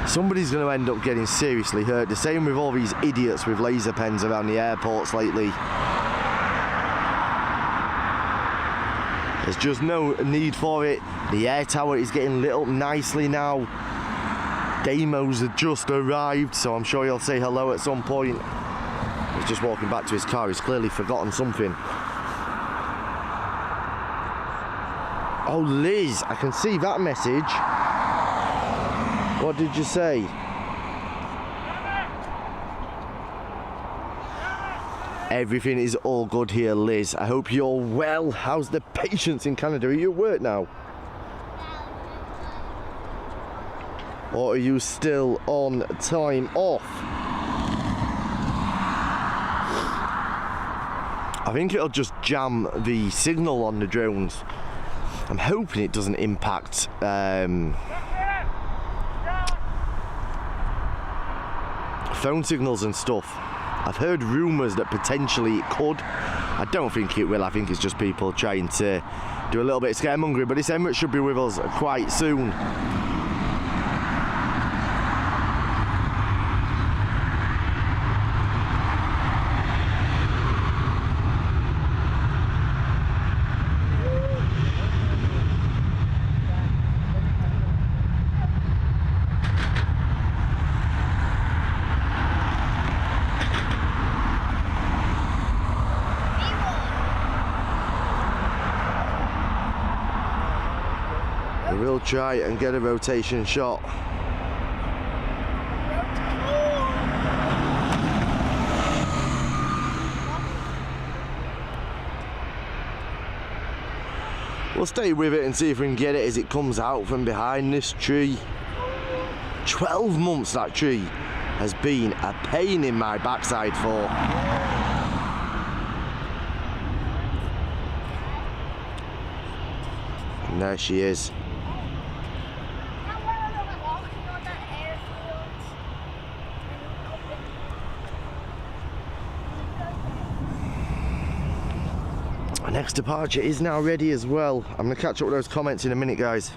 somebody's going to end up getting seriously hurt. The same with all these idiots with laser pens around the airports lately. There's just no need for it. The air tower is getting lit up nicely now. Damos have just arrived, so I'm sure he'll say hello at some point. He's just walking back to his car. He's clearly forgotten something. Oh, Liz, I can see that message. What did you say? Everything is all good here, Liz. I hope you're well. How's the patients in Canada? Are you at work now? Or are you still on time off? I think it'll just jam the signal on the drones. I'm hoping it doesn't impact phone signals and stuff. I've heard rumours that potentially it could. I don't think it will. I think it's just people trying to do a little bit of scaremongering, but this Emirates should be with us quite soon. We'll try and get a rotation shot. We'll stay with it and see if we can get it as it comes out from behind this tree. 12 months that tree has been a pain in my backside for. And there she is. Our next departure is now ready as well. I'm going to catch up with those comments in a minute, guys.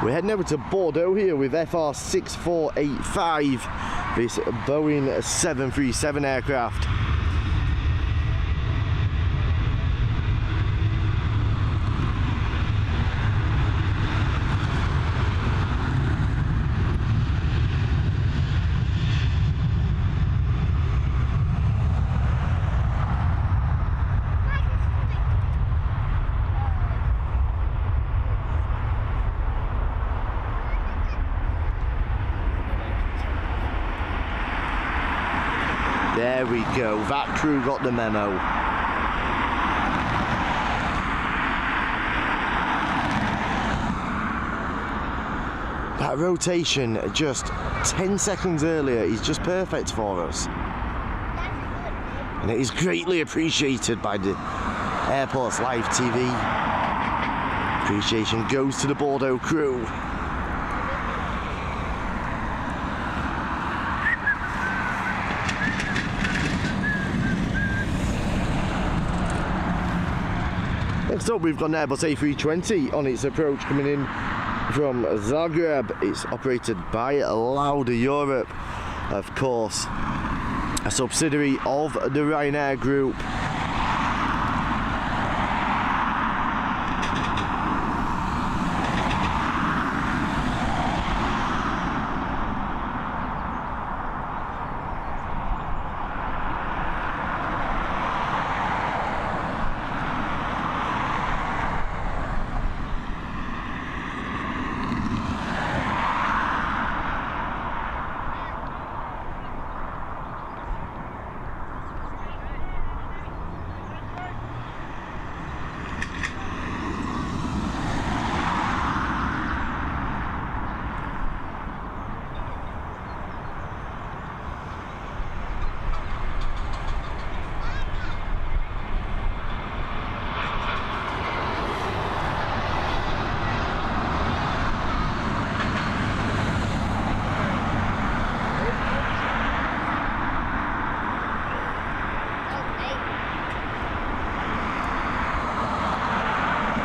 We're heading over to Bordeaux here with FR 6485, this Boeing 737 aircraft. There we go, that crew got the memo. That rotation just 10 seconds earlier is just perfect for us. And it is greatly appreciated by the airport's live TV. Appreciation goes to the Bordeaux crew. Next up, we've got an Airbus A320 on its approach coming in from Zagreb. It's operated by Lauda Europe, of course, a subsidiary of the Ryanair Group.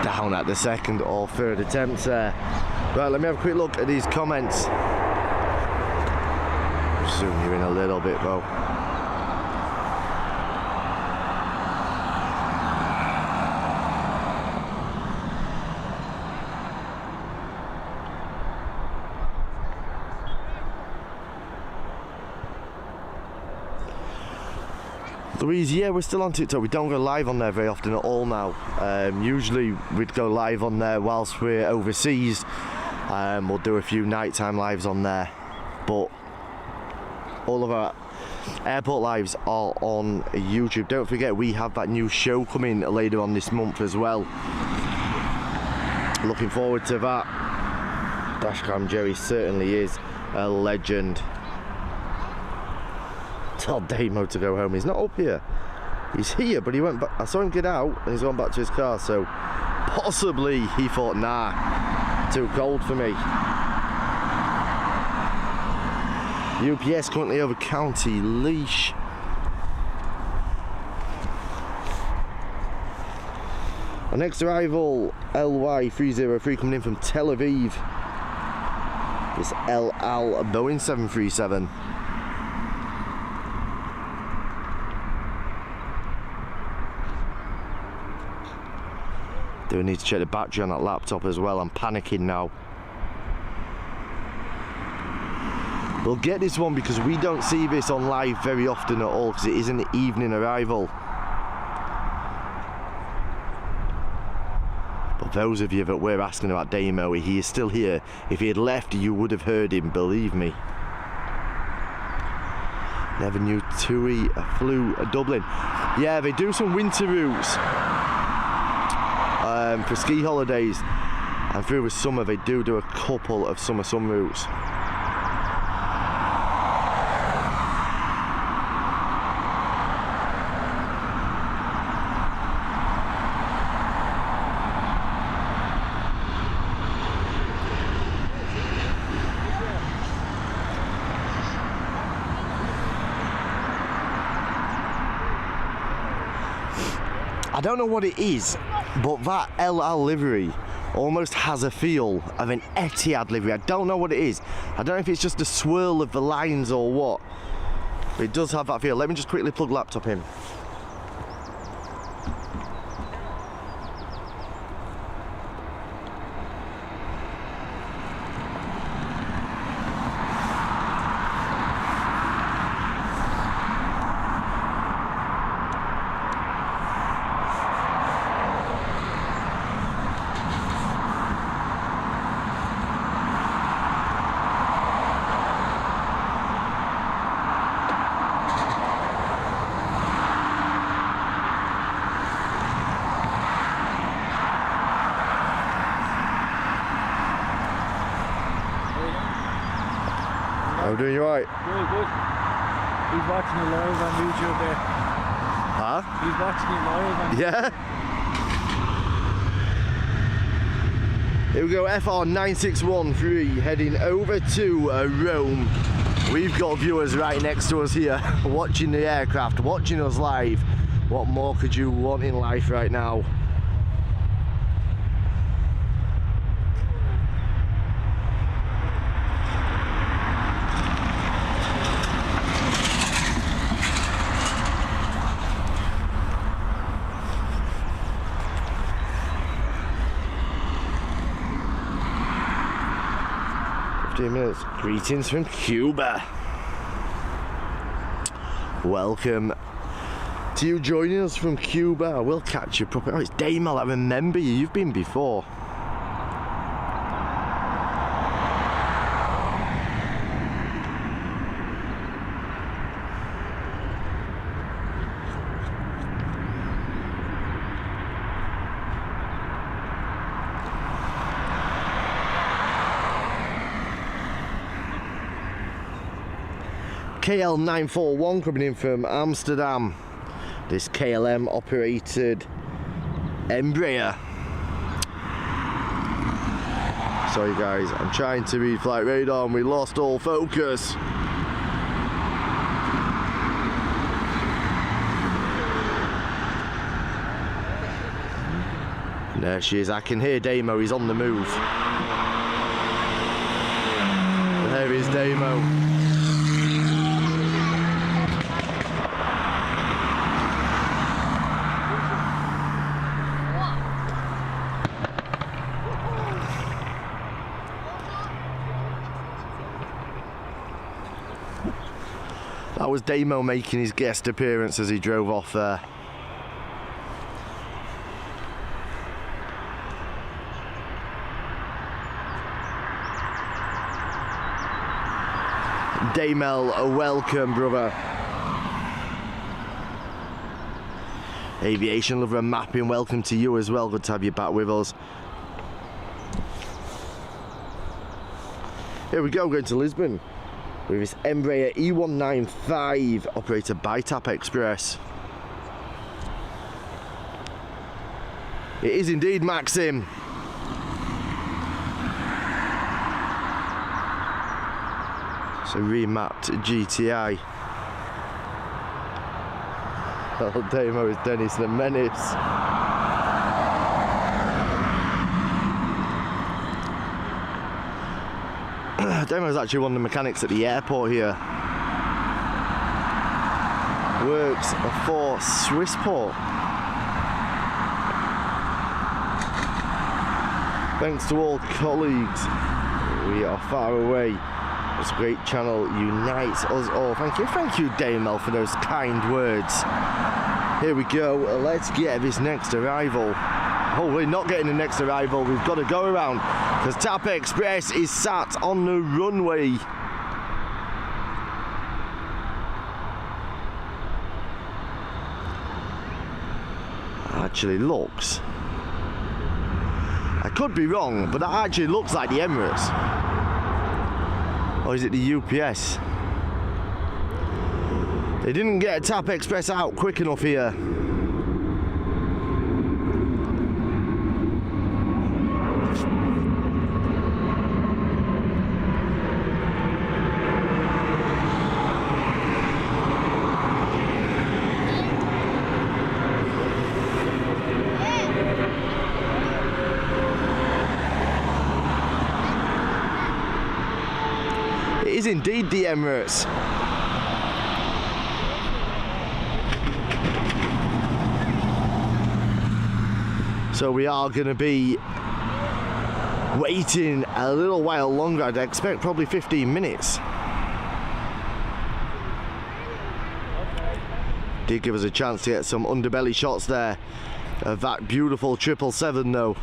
Down at the second or third attempts there. Right, let me have a quick look at these comments. Zoom you in a little bit though. Louise, yeah, we're still on TikTok. We don't go live on there very often at all now. Usually we'd go live on there whilst we're overseas. We'll do a few nighttime lives on there, but all of our airport lives are on YouTube. Don't forget, we have that new show coming later on this month as well. Looking forward to that. Dashcam Jerry certainly is a legend. Tell Damo to go home. He's not up here. He's here, but he went back. I saw him get out and he's gone back to his car, so possibly he thought, nah, too cold for me. UPS currently over County Leash. Our next arrival, LY303, coming in from Tel Aviv. It's El Al Boeing 737. Do need to check the battery on that laptop as well. I'm panicking now. We'll get this one because we don't see this on live very often at all, because it is an evening arrival. But those of you that were asking about Damo, he is still here. If he had left, you would have heard him, believe me. Never knew TUI flew Dublin. Yeah, they do some winter routes for ski holidays, and through the summer they do a couple of summer sun routes. I don't know what it is, but that LL livery almost has a feel of an Etihad livery. I don't know what it is. I don't know if it's just the swirl of the lines or what, but it does have that feel. Let me just quickly plug laptop in. I'm doing you right. Good, good. He's watching you live on YouTube there. Huh? He's watching you live on Yeah. Here we go, FR9613 heading over to Rome. We've got viewers right next to us here watching the aircraft, watching us live. What more could you want in life right now? 15 minutes. Greetings from Cuba. Welcome to you joining us from Cuba. I will catch you properly. Oh, it's Damel, I remember you. You've been before. KL 941 coming in from Amsterdam. This KLM operated Embraer. Sorry guys, I'm trying to read flight radar and we lost all focus. There she is, I can hear Damo, he's on the move. There is Damo. That was Damo making his guest appearance as he drove off there. Damel, welcome brother. Aviation lover and mapping, welcome to you as well. Good to have you back with us. Here we go, going to Lisbon with this Embraer E195 operated by TAP Express. It is indeed Maxim. So remapped GTI. Oh, Damo is Dennis the Menace. Damo's actually one of the mechanics at the airport here. Works for Swissport. Thanks to all colleagues. We are far away. This great channel unites us all. Thank you Damo for those kind words. Here we go, let's get this next arrival. Oh, we're not getting the next arrival, we've got to go around because TAP Express is sat on the runway. Actually looks, I could be wrong, but that actually looks like the Emirates. Or is it the UPS? They didn't get a TAP Express out quick enough here. It is indeed the Emirates. So we are going to be waiting a little while longer. I'd expect probably 15 minutes. Did give us a chance to get some underbelly shots there of that beautiful 777 though.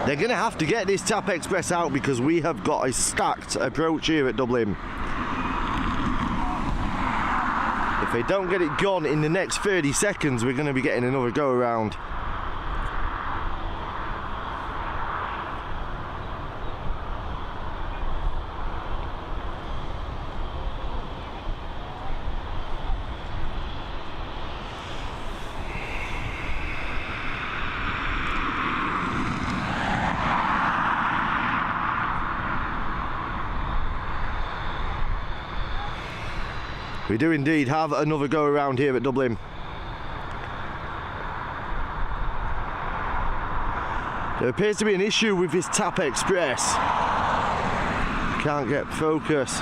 They're going to have to get this TAP Express out because we have got a stacked approach here at Dublin. If they don't get it gone in the next 30 seconds, we're going to be getting another go around. We do indeed have another go around here at Dublin. There appears to be an issue with this TAP Express. Can't get focus.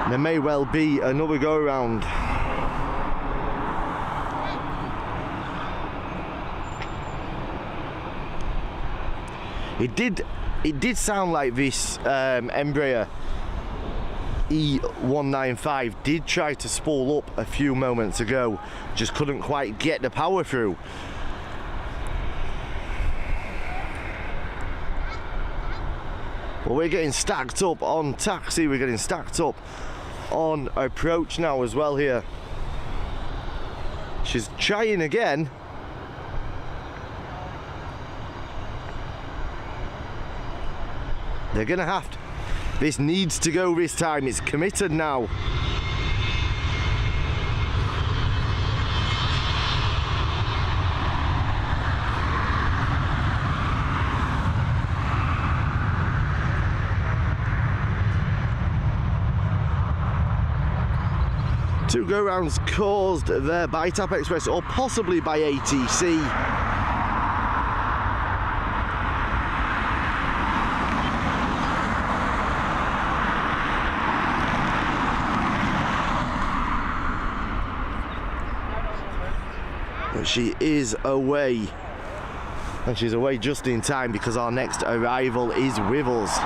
There may well be another go around. It did sound like this Embraer E195 did try to spool up a few moments ago, just couldn't quite get the power through. Well, we're getting stacked up on taxi, we're getting stacked up on approach now as well here. She's trying again. They're gonna have to. This needs to go this time, it's committed now. Two go-rounds caused there by TAP Express or possibly by ATC. But she is away. And she's away just in time because our next arrival is with us.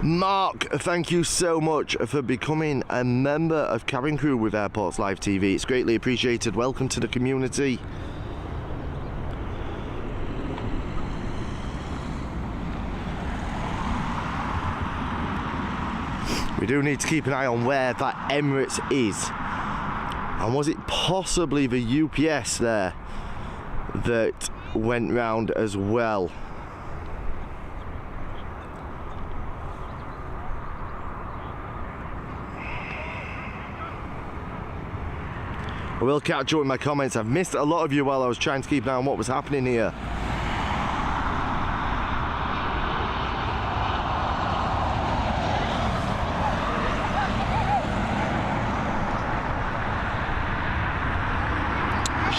Mark, thank you so much for becoming a member of cabin crew with Airports Live TV. It's greatly appreciated. Welcome to the community. We do need to keep an eye on where that Emirates is. And was it possibly the UPS there that went round as well? I will catch up with my comments. I've missed a lot of you while I was trying to keep an eye on what was happening here.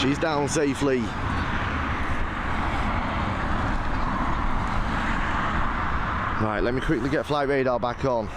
She's down safely. Right, let me quickly get flight radar back on.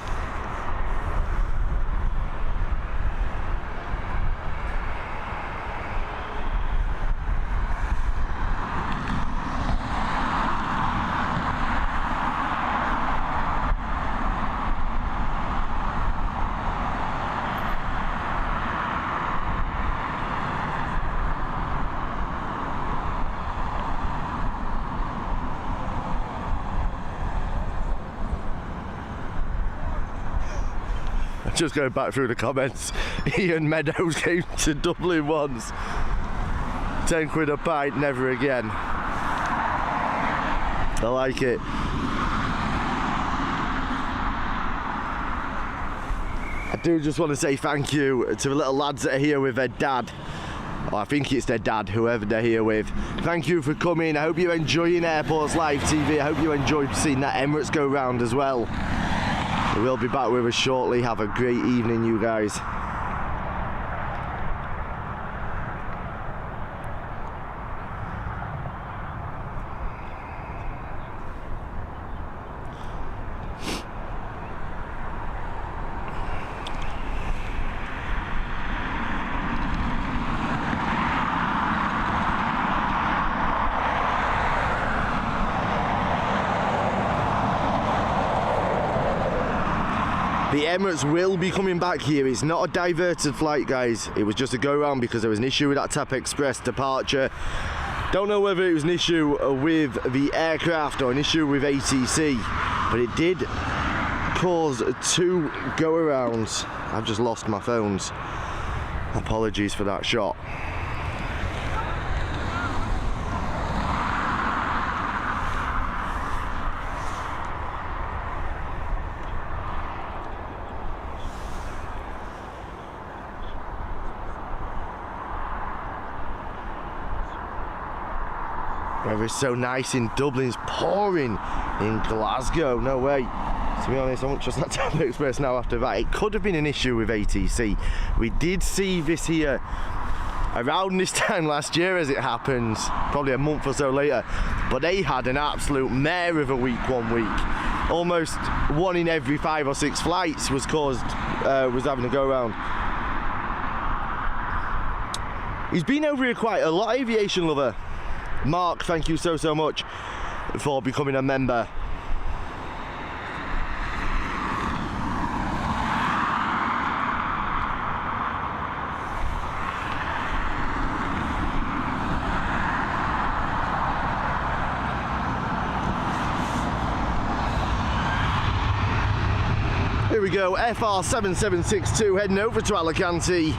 Just going back through the comments, Ian Meadows came to Dublin once. 10 quid a pint, never again. I like it. I do just want to say thank you to the little lads that are here with their dad. Oh, I think it's their dad, whoever they're here with. Thank you for coming. I hope you're enjoying Airports Live TV. I hope you enjoyed seeing that Emirates go round as well. We'll be back with us shortly. Have a great evening, you guys. The Emirates will be coming back here. It's not a diverted flight, guys. It was just a go-round because there was an issue with that TAP Express departure. Don't know whether it was an issue with the aircraft or an issue with ATC, but it did cause 2 go-arounds. I've just lost my phones. Apologies for that shot. Weather is so nice in Dublin, it's pouring in Glasgow, no way. To be honest, I won't trust that TAP Express now after that. It could have been an issue with ATC. We did see this here around this time last year as it happens, probably a month or so later, but they had an absolute mare of a week one week. Almost 1 in every 5 or 6 flights was having a go-round. He's been over here quite a lot, aviation lover. Mark, thank you so much for becoming a member. Here we go, FR7762 heading over to Alicante.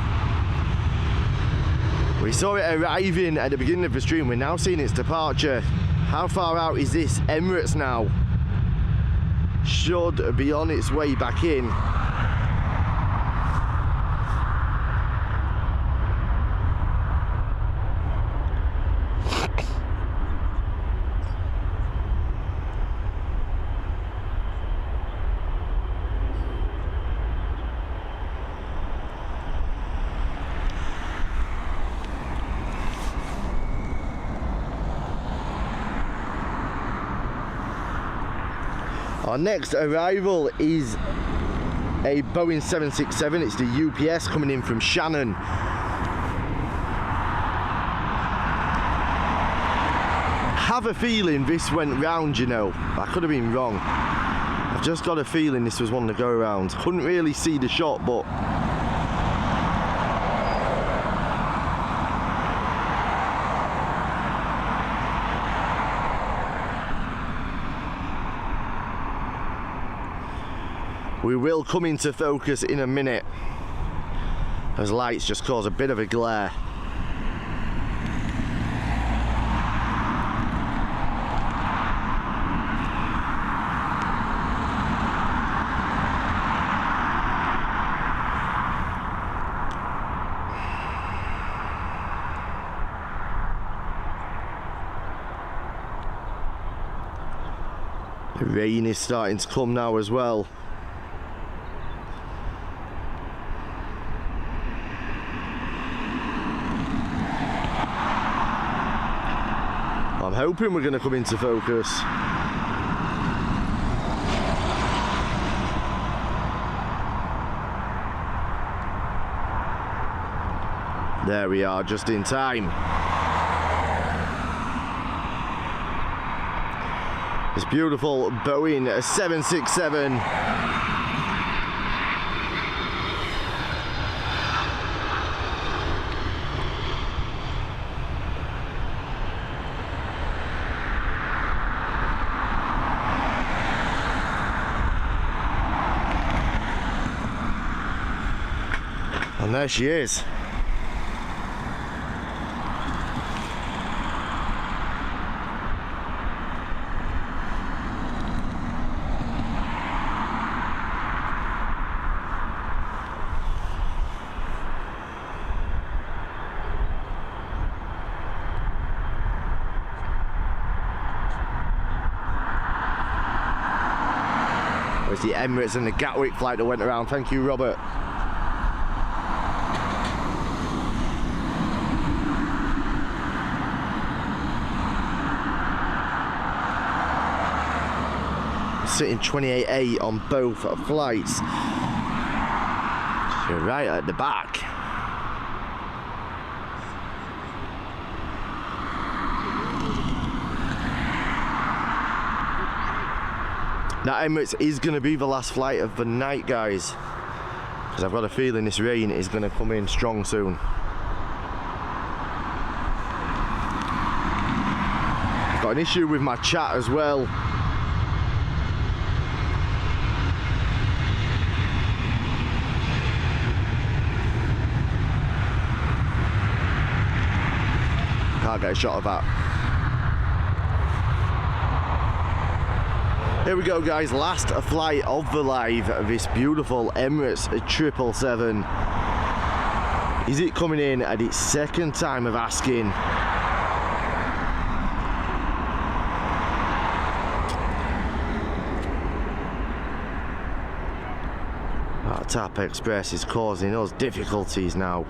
We saw it arriving at the beginning of the stream. We're now seeing its departure. How far out is this Emirates now? Should be on its way back in. Our next arrival is a Boeing 767. It's the UPS coming in from Shannon. Have a feeling this went round, you know. I could have been wrong. I've just got a feeling this was one of the go-arounds. Couldn't really see the shot, but we will come into focus in a minute, as lights just cause a bit of a glare. The rain is starting to come now as well. I'm hoping we're going to come into focus. There we are, just in time. This beautiful Boeing 767. And there she is. There's the Emirates and the Gatwick flight that went around. Thank you, Robert. Sitting 28A on both flights. So right at the back. Now Emirates is going to be the last flight of the night, guys, because I've got a feeling this rain is going to come in strong soon. I've got an issue with my chat as well. Can't get a shot of that. Here we go, guys, last flight of the live, this beautiful Emirates 777. Is it coming in at its second time of asking? That TAP Express is causing us difficulties now.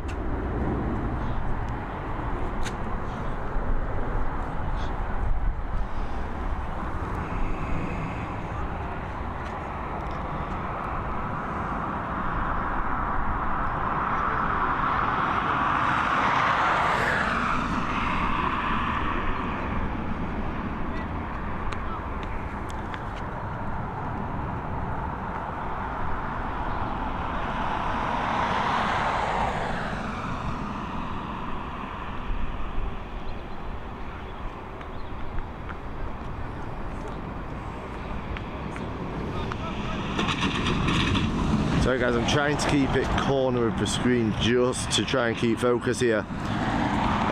Sorry guys, I'm trying to keep it corner of the screen just to try and keep focus here.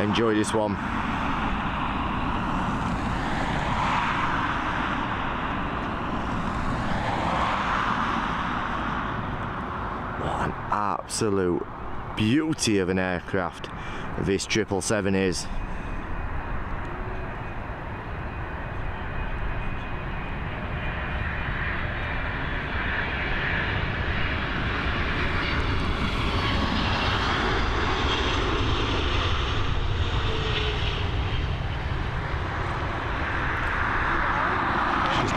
Enjoy this one. What an absolute beauty of an aircraft this 777 is.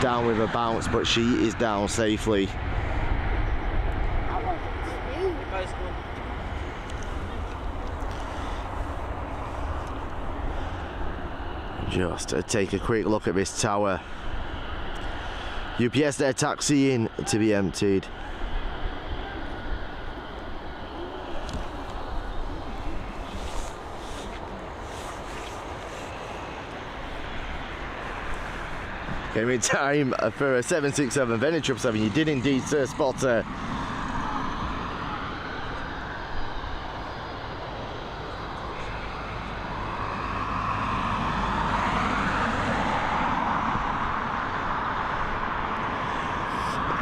Down with a bounce, but she is down safely. Just take a quick look at this tower. UPS they're taxiing to be emptied. Came in time for a 767 Benidorm 777. You did indeed, sir, spotter.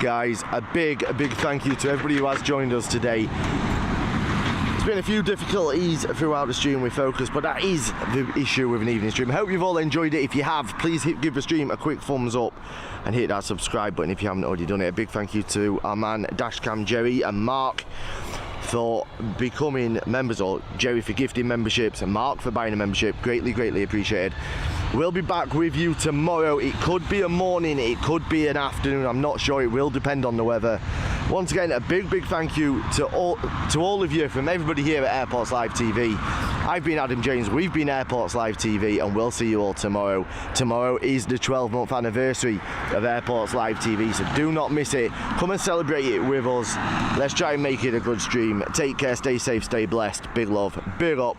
Guys, a big thank you to everybody who has joined us today. There's been a few difficulties throughout the stream with focus, but that is the issue with an evening stream. I hope you've all enjoyed it. If you have, please give the stream a quick thumbs up and hit that subscribe button if you haven't already done it. A big thank you to our man Dashcam Jerry and Mark for becoming members, or Jerry for gifting memberships and Mark for buying a membership. Greatly appreciated. We'll be back with you tomorrow. It could be a morning, it could be an afternoon, I'm not sure. It will depend on the weather. Once again, a big thank you to all of you, from everybody here at Airports Live TV. I've been Adam James, we've been Airports Live TV, and we'll see you all tomorrow. Tomorrow is the 12-month anniversary of Airports Live TV, so do not miss it. Come and celebrate it with us. Let's try and make it a good stream. Take care, stay safe, stay blessed. Big love, big up.